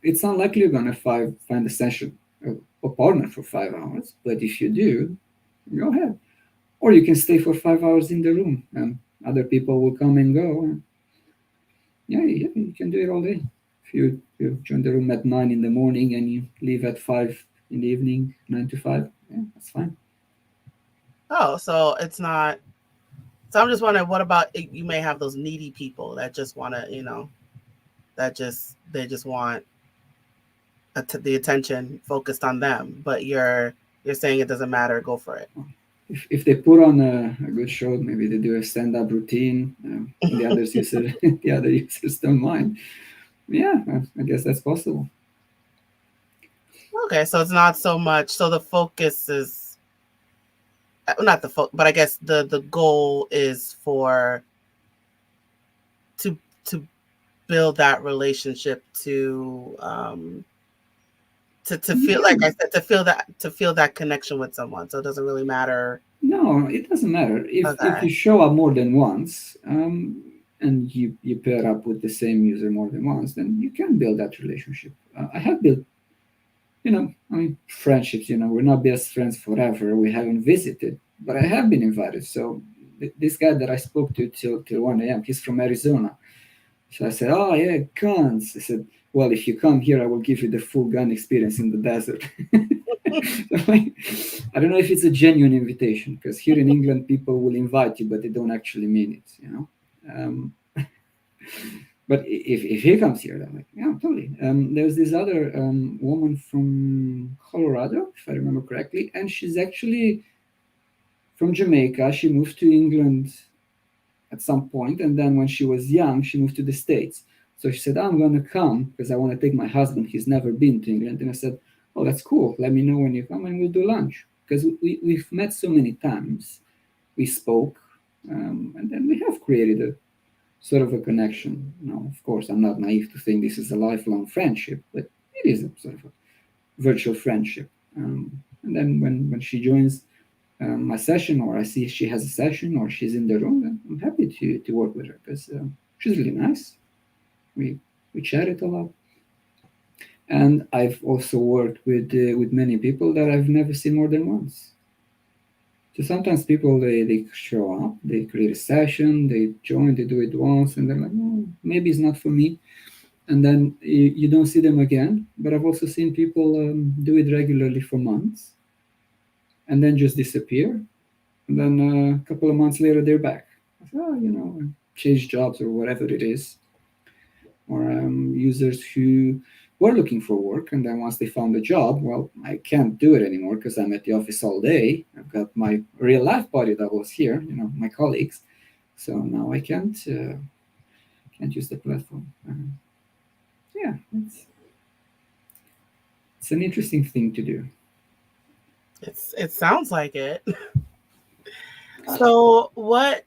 It's unlikely you're gonna find a session, a partner for 5 hours. But if you do, go ahead. Or you can stay for 5 hours in the room, and other people will come and go. Yeah, yeah, you can do it all day. If you join the room at 9 in the morning and you leave at 5 in the evening, 9 to 5, yeah, that's fine. Oh, so it's not. So I'm just wondering, what about you may have those needy people that just want to, they just want the attention focused on them, but you're saying it doesn't matter, go for it. If they put on a good show, maybe they do a stand up routine, and the others user the other users don't mind. Yeah, I guess that's possible. Okay, so it's not so much. So the focus is not but I guess the goal is for to build that relationship, to feel, like I Yeah. said, to feel that connection with someone. So it doesn't really matter. No, it doesn't matter. If Okay. you show up more than once, and you pair up with the same user more than once, then you can build that relationship. I have built, I mean, friendships. We're not best friends forever. We haven't visited, but I have been invited. So this guy that I spoke to till 1 a.m., he's from Arizona. So I said, "Oh yeah, guns." I said, "Well, if you come here, I will give you the full gun experience in the desert." Like, I don't know if it's a genuine invitation, because here in England, people will invite you, but they don't actually mean it. But if he comes here, I'm like, yeah, totally. There's this other woman from Colorado, if I remember correctly, and she's actually from Jamaica. She moved to England at some point, and then when she was young, she moved to the States. So she said, I'm going to come because I want to take my husband. He's never been to England. And I said, oh, that's cool. Let me know when you come and we'll do lunch. Because we've met so many times. We spoke, and then we have created a sort of a connection. Of course, I'm not naive to think this is a lifelong friendship, but it is a sort of a virtual friendship. And then when she joins my session, or I see she has a session, or she's in the room, then I'm happy to work with her because she's really nice. We chatted a lot, and I've also worked with many people that I've never seen more than once. So sometimes people they show up, they create a session, they join, they do it once, and they're like, oh, maybe it's not for me, and then you don't see them again. But I've also seen people do it regularly for months, and then just disappear, and then a couple of months later they're back. I said, oh, change jobs or whatever it is, or users who were looking for work, and then once they found a job, well, I can't do it anymore because I'm at the office all day. I've got my real life body doubles here, my colleagues, so now I can't use the platform. Yeah, it's an interesting thing to do. It sounds like it. So what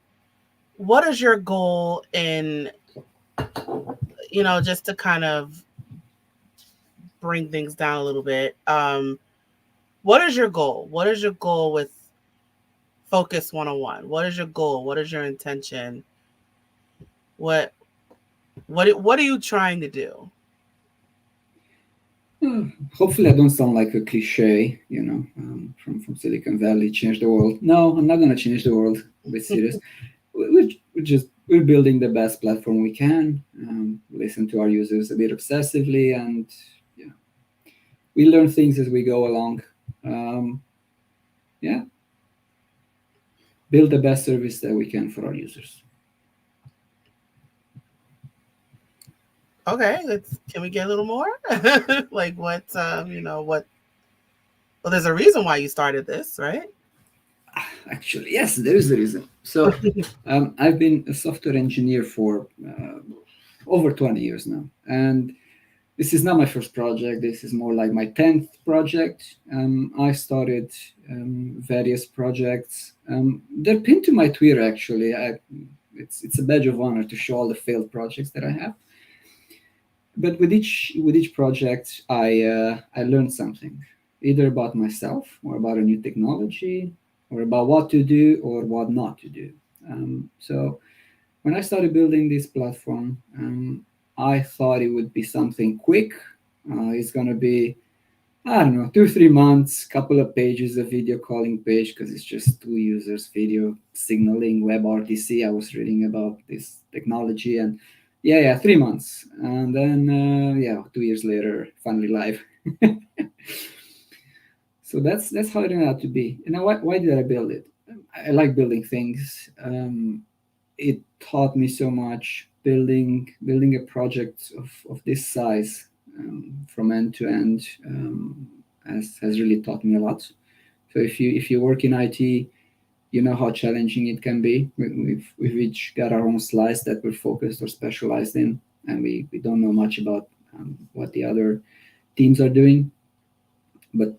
is your goal in, just to kind of bring things down a little bit? What is your goal? What is your goal with Focus 101? What is your goal? What is your intention? What what are you trying to do? Hopefully, I don't sound like a cliche, from Silicon Valley, change the world. No, I'm not going to change the world. A bit serious. We're building the best platform we can. Listen to our users a bit obsessively, and we learn things as we go along. Yeah, build the best service that we can for our users. Okay, can we get a little more? Like what, what, well, there's a reason why you started this, right? Actually, yes, there is a reason. So, I've been a software engineer for over 20 years now, and this is not my first project. This is more like my 10th project. I started various projects. They're pinned to my Twitter, actually. It's a badge of honor to show all the failed projects that I have. But with each project, I learned something, either about myself or about a new technology or about what to do or what not to do. So when I started building this platform, I thought it would be something quick. It's gonna be, I don't know, 2 3 months, couple of pages of video calling page because it's just two users video signaling WebRTC. I was reading about this technology, and yeah, 3 months, and then 2 years later, finally live. So that's how it turned out to be. And now, why did I build it? I like building things. It taught me so much. Building a project of this size, from end to end, has really taught me a lot. So if you work in IT, you know how challenging it can be. We've each got our own slice that we're focused or specialized in, and we don't know much about what the other teams are doing. But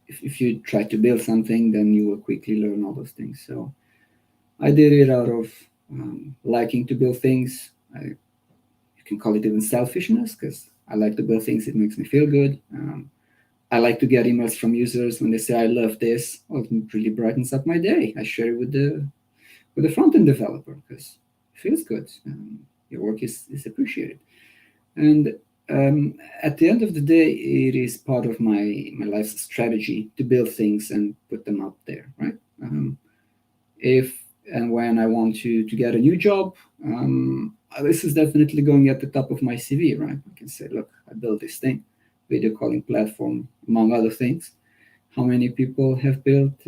if you try to build something, then you will quickly learn all those things. So I did it out of liking to build things. You can call it even selfishness, because I like to build things. It makes me feel good. I like to get emails from users when they say I love this. Well, it really brightens up my day. I share it with the front end developer because it feels good. Your work is appreciated. And at the end of the day, it is part of my life's strategy to build things and put them up there, right? If and when I want to get a new job, this is definitely going at the top of my CV, right? I can say, look, I built this thing, video calling platform, among other things. How many people have built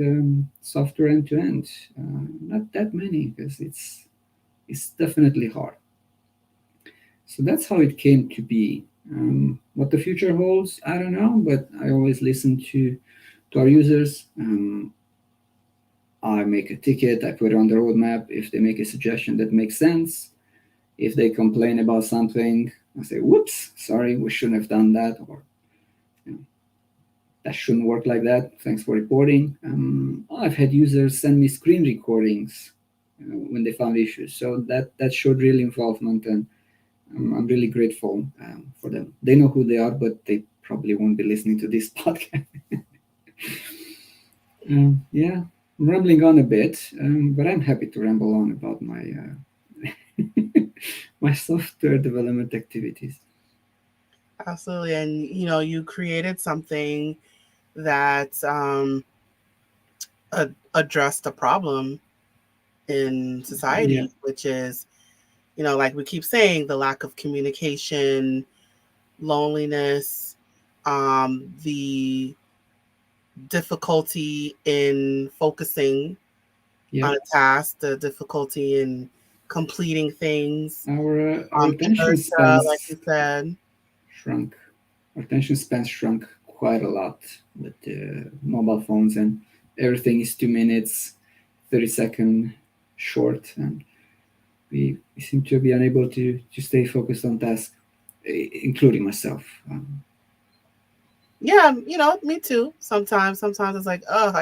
software end to end? Not that many, because it's definitely hard. So that's how it came to be. What the future holds, I don't know, but I always listen to our users. I make a ticket, I put it on the roadmap. If they make a suggestion that makes sense, if they complain about something, I say, whoops, sorry, we shouldn't have done that, or you know, that shouldn't work like that. Thanks for reporting. I've had users send me screen recordings when they found issues. So that showed real involvement, and I'm really grateful for them. They know who they are, but they probably won't be listening to this podcast. Yeah, I'm rambling on a bit, but I'm happy to ramble on about my my software development activities. Absolutely. And you created something that addressed a problem in Yeah, society, which is, like we keep saying, the lack of communication, loneliness, the difficulty in focusing yeah. on a task, the difficulty in completing things, Our attention inertia, like spans you said. shrunk. Our attention spans shrunk quite a lot with mobile phones, and everything is 2 minutes, 30-second short, and we seem to be unable to stay focused on tasks, including myself. Yeah, me too. Sometimes it's like, oh,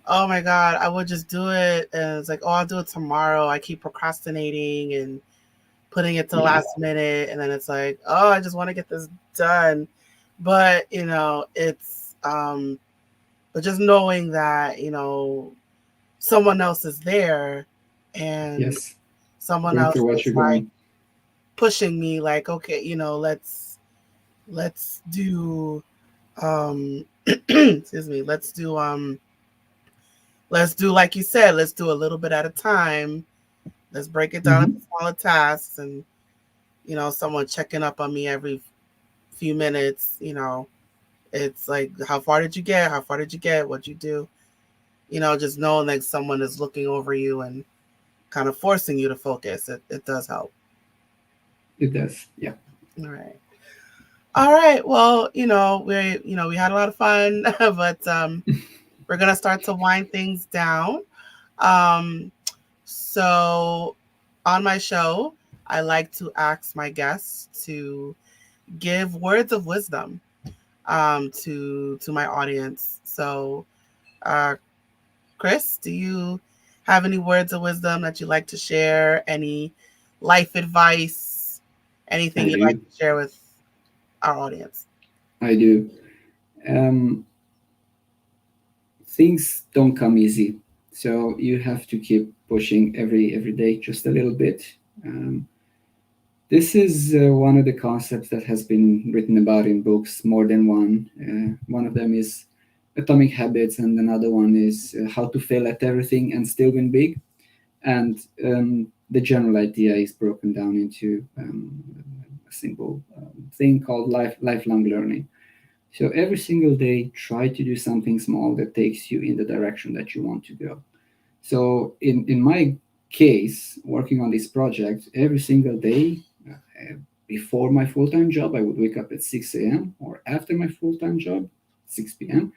oh my God, I would just do it. And it's like, oh, I'll do it tomorrow. I keep procrastinating and putting it to the Yeah, last minute. And then it's like, oh, I just want to get this done. But, but just knowing that, someone else is there and yes, someone going else through what is you're like going. pushing me, like, okay, let's do, excuse me, let's do, like you said, let's do a little bit at a time. Let's break it down into Hmm. smaller tasks. And someone checking up on me every few minutes. It's like, how far did you get? How far did you get? What'd you do? Just knowing that someone is looking over you and kind of forcing you to focus. It does help. It does. Yeah. All right. All right. Well, we had a lot of fun, but we're gonna start to wind things down. Um, so on my show, I like to ask my guests to give words of wisdom to my audience. So, uh, Chris, do you have any words of wisdom that you'd like to share? Any life advice? Anything I you'd like do. to share with our audience? I do. Um, Things don't come easy, so you have to keep pushing every day just a little bit. Um, this is one of the concepts that has been written about in books, more than one. One of them is Atomic Habits, and another one is How to Fail at Everything and Still Win Big. And the general idea is broken down into a simple thing called lifelong learning. So every single day, try to do something small that takes you in the direction that you want to go. So in my case, working on this project, every single day, before my full-time job, I would wake up at 6 a.m. or after my full-time job, 6 p.m.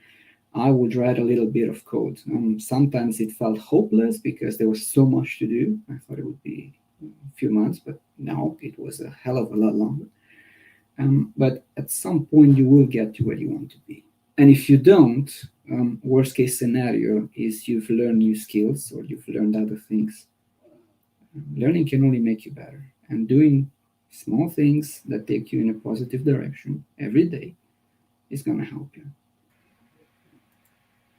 I would write a little bit of code. Sometimes it felt hopeless because there was so much to do. I thought it would be a few months, but no, it was a hell of a lot longer. But at some point, you will get to where you want to be. And if you don't, worst case scenario is you've learned new skills or you've learned other things. Learning can only make you better, and doing small things that take you in a positive direction every day is going to help you.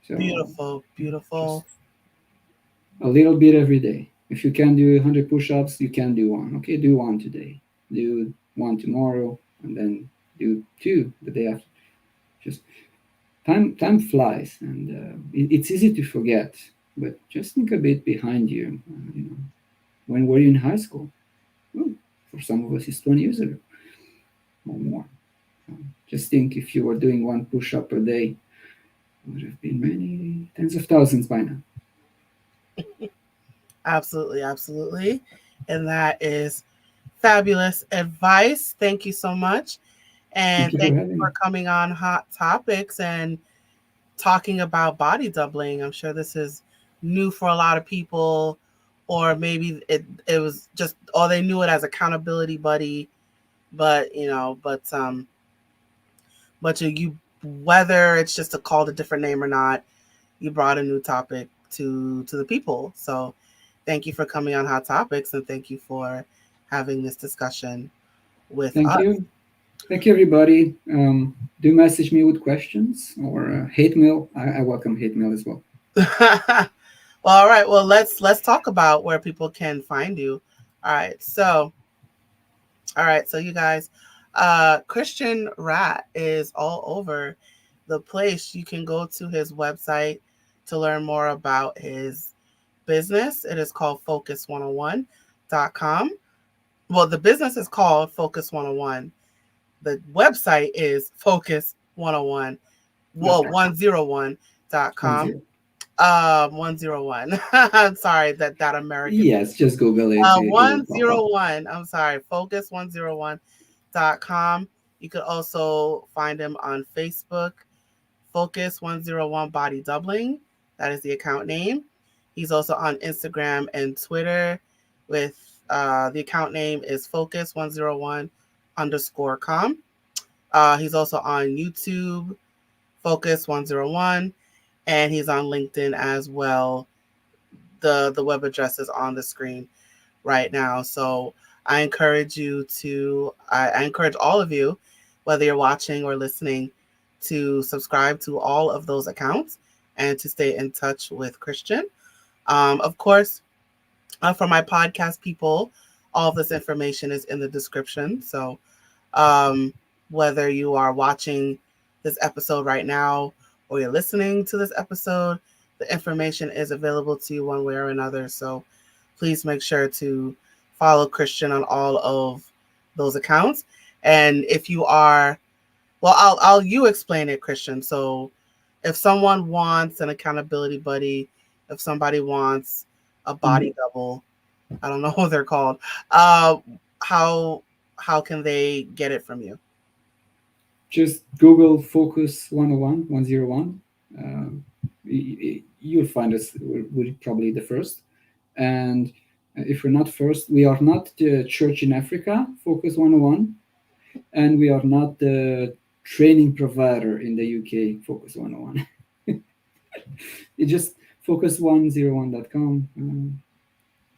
So Beautiful, just beautiful. a little bit every day. If you can do 100 push-ups, you can do one. Okay, do one today. Do one tomorrow, and then do two the day after. Just time flies, and it's easy to forget. But just think a bit behind you. When were you in high school? Well, for some of us, it's 20 years ago or more. Just think if you were doing one push-up per day, it would have been many tens of thousands by now. Absolutely, absolutely. And that is fabulous advice. Thank you so much. And Thank you thank for you having for me. coming on Hot Topics and talking about body doubling. I'm sure this is new for a lot of people, or maybe it was just, or they knew it as accountability buddy, but but you, whether it's just a called a different name or not, you brought a new topic to the people. So thank you for coming on Hot Topics, and thank you for having this discussion with Thank us. you. Thank you, everybody. Do message me with questions or hate mail. I welcome hate mail as well. Well, all right. Well, let's talk about where people can find you. All right. So you guys, Cristian Rat is all over the place. You can go to his website to learn more about his business. It is called focus101.com. Well, the business is called Focus 101. The website is Focus 101, well, Okay. 101.com. 10. 101. I'm sorry that American. Yes, just Google it. It will pop up. 101. I'm sorry. Focus101.com. You could also find him on Facebook, Focus 101 Body Doubling. That is the account name. He's also on Instagram and Twitter with the account name is Focus 101 underscore com. He's also on YouTube, Focus 101, and he's on LinkedIn as well. The web address is on the screen right now. So I encourage all of you, whether you're watching or listening, to subscribe to all of those accounts and to stay in touch with Cristian. Of course, for my podcast people, all of this information is in the description. So um, whether you are watching this episode right now or you're listening to this episode, the information is available to you one way or another. So please make sure to follow Cristian on all of those accounts. And if you are, well, I'll you explain it, Cristian. So if someone wants an accountability buddy, if somebody wants a body Mhm. double, I don't know what they're called. Uh, how how can they get it from you? Just Google Focus 101, 101. You'll find us. We're probably the first. And if we're not first, we are not the church in Africa, Focus 101. And we are not the training provider in the UK, Focus 101. You just focus101.com.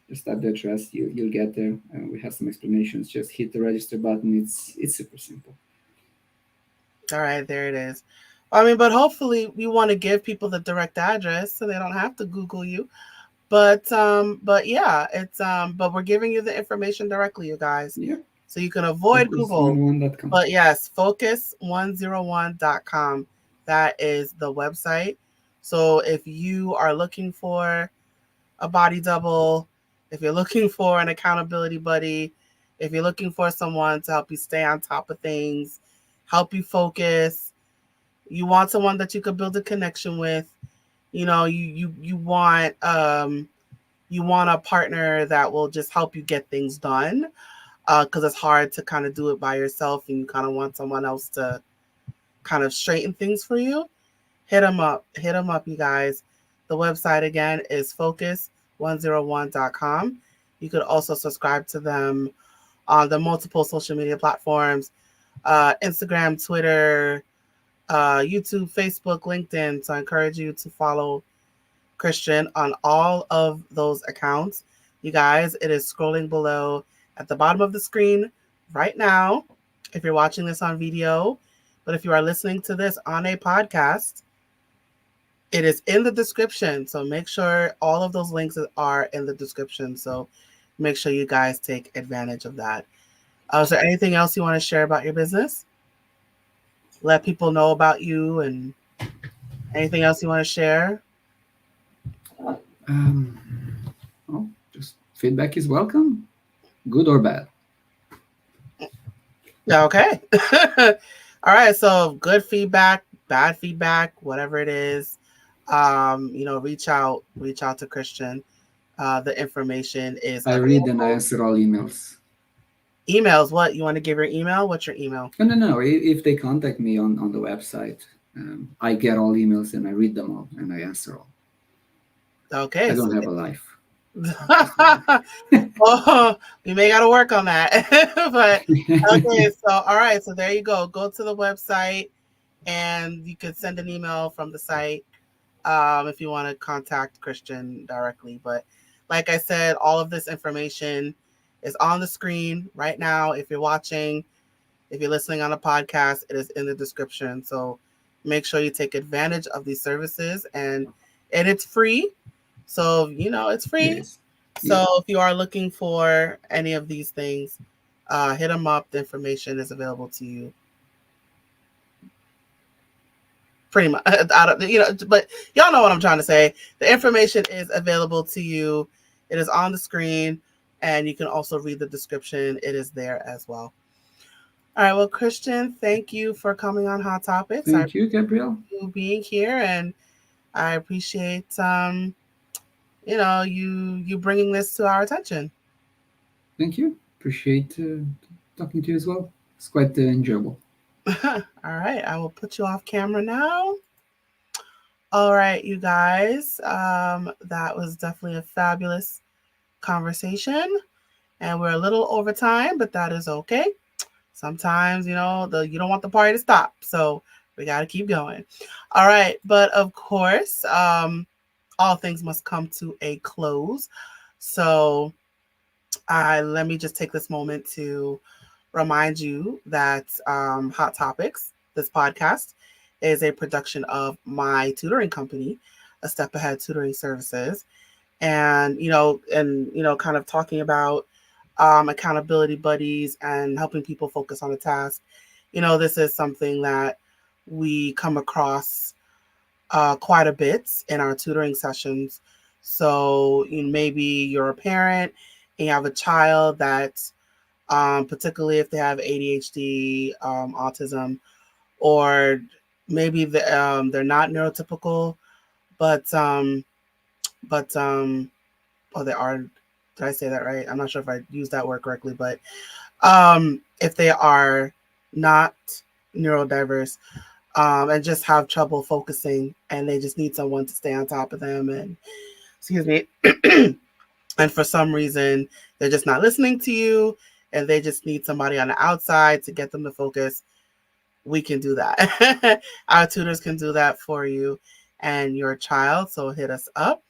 Just type the address, you'll get there. We have some explanations. Just hit the register button. It's super simple. All right, there it is. I mean, but hopefully we want to give people the direct address so they don't have to Google you. But yeah, it's but we're giving you the information directly, you guys. Yeah, So you can avoid Google. focus101.com. But yes, focus101.com. That is the website. So if you are looking for a body double, if you're looking for an accountability buddy, if you're looking for someone to help you stay on top of things, help you focus, you want someone that you could build a connection with, you want a partner that will just help you get things done, because it's hard to kind of do it by yourself and you kind of want someone else to kind of straighten things for you. Hit them up, you guys. The website again is focus101.com. You could also subscribe to them on the multiple social media platforms, Instagram, Twitter, YouTube, Facebook, LinkedIn. So I encourage you to follow Cristian on all of those accounts. You guys, it is scrolling below at the bottom of the screen right now if you're watching this on video. But if you are listening to this on a podcast, it is in the description. So make sure all of those links are in the description. So make sure you guys take advantage of that. Is there anything else you want to share about your business? Let people know about you and anything else you want to share? Um, well, just feedback is welcome, good or bad. Okay. All right. So good feedback, bad feedback, whatever it is, reach out to Cristian. The information is I read and I available. answer all emails. Emails. What you want to give your email? What's your email? No, no, no. If they contact me on the website, I get all emails and I read them all and I answer all. I Okay. So don't have a life. oh, we may got to work on that. But okay. So all right. So there you go. Go to the website and you can send an email from the site if you want to contact Cristian directly. But like I said, all of this information is on the screen right now. If you're watching, if you're listening on a podcast, it is in the description. So make sure you take advantage of these services and it's free. So, it's It free. is. So Yeah. if you are looking for any of these things, hit them up. The information is available to you pretty much. But y'all know what I'm trying to say. The information is available to you. It is on the screen, and you can also read the description. It is there as well. All right. Well, Cristian, thank you for coming on Hot Topics. I Thank you, Gabrielle. appreciate you being here, and I appreciate you bringing this to our attention. Thank you. Appreciate talking to you as well. It's quite enjoyable. All right. I will put you off camera now. All right, you guys. That was definitely a fabulous conversation, and we're a little over time, but that is okay. Sometimes, you don't want the party to stop, so we got to keep going. All right, but of course, all things must come to a close. So, let me just take this moment to remind you that Hot Topics, this podcast, is a production of my tutoring company, A Step Ahead Tutoring Services, and kind of talking about accountability buddies and helping people focus on a task. This is something that we come across quite a bit in our tutoring sessions. So maybe you're a parent and you have a child that, particularly if they have ADHD, autism, or maybe they're not neurotypical, but but oh, they are. Did I say that right? I'm not sure if I used that word correctly, but if they are not neurodiverse, and just have trouble focusing, and they just need someone to stay on top of them, and excuse me, and for some reason they're just not listening to you, and they just need somebody on the outside to get them to focus. We can do that. Our tutors can do that for you and your child. So hit us up.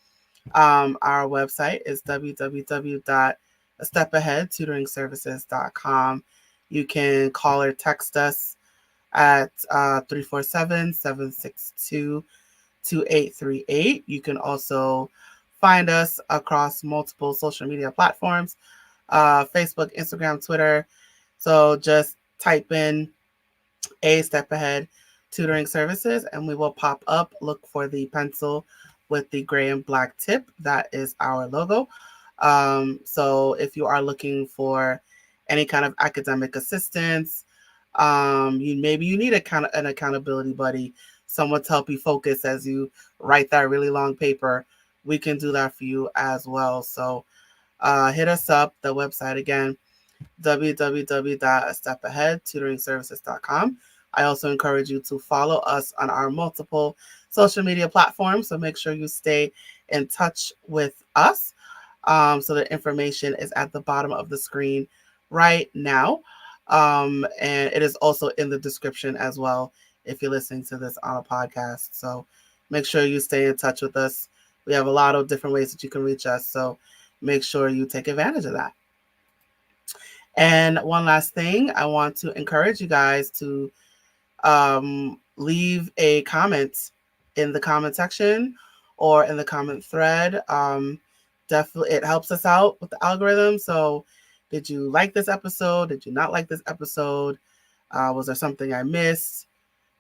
Our website is www.astepaheadtutoringservices.com. You can call or text us at 347-762-2838. You can also find us across multiple social media platforms, Facebook, Instagram, Twitter. So just type in A Step Ahead Tutoring Services and we will pop up. Look for the pencil with the gray and black tip. That is our logo. So if you are looking for any kind of academic assistance, maybe you need an accountability buddy, someone to help you focus as you write that really long paper. We can do that for you as well. So hit us up. The website again, www.stepaheadtutoringservices.com. I also encourage you to follow us on our multiple social media platforms. So make sure you stay in touch with us. So the information is at the bottom of the screen right now. And it is also in the description as well if you're listening to this on a podcast. So make sure you stay in touch with us. We have a lot of different ways that you can reach us. So make sure you take advantage of that. And one last thing, I want to encourage you guys to leave a comment in the comment section or in the comment thread. Definitely, it helps us out with the algorithm. So, did you like this episode? Did you not like this episode? Was there something I missed?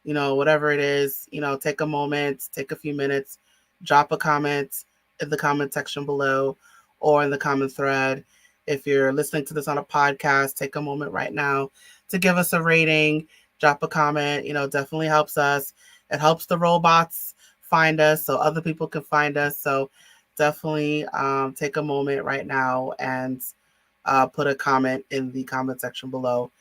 Whatever it is, take a moment, take a few minutes, drop a comment in the comment section below or in the comment thread. If you're listening to this on a podcast, take a moment right now to give us a rating, drop a comment. Definitely helps us. It helps the robots find us so other people can find us. So definitely take a moment right now and put a comment in the comment section below.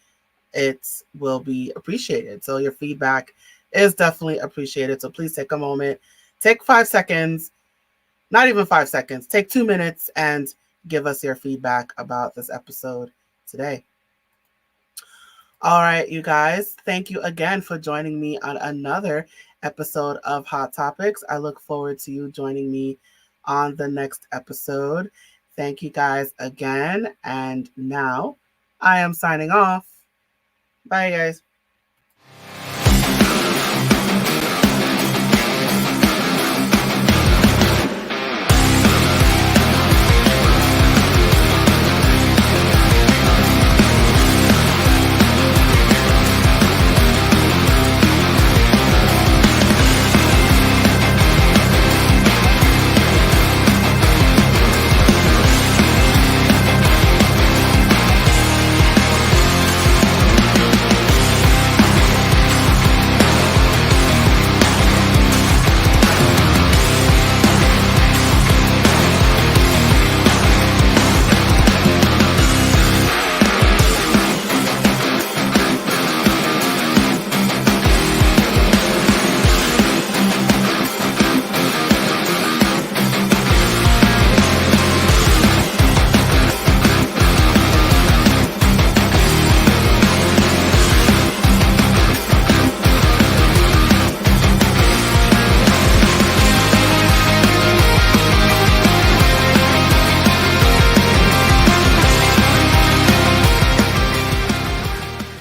It will be appreciated. So your feedback is definitely appreciated. So please take a moment, take 5 seconds, not even 5 seconds, take 2 minutes and give us your feedback about this episode today. All right, you guys, thank you again for joining me on another episode of Hot Topics. I look forward to you joining me on the next episode. Thank you guys again. And now I am signing off. Bye, guys.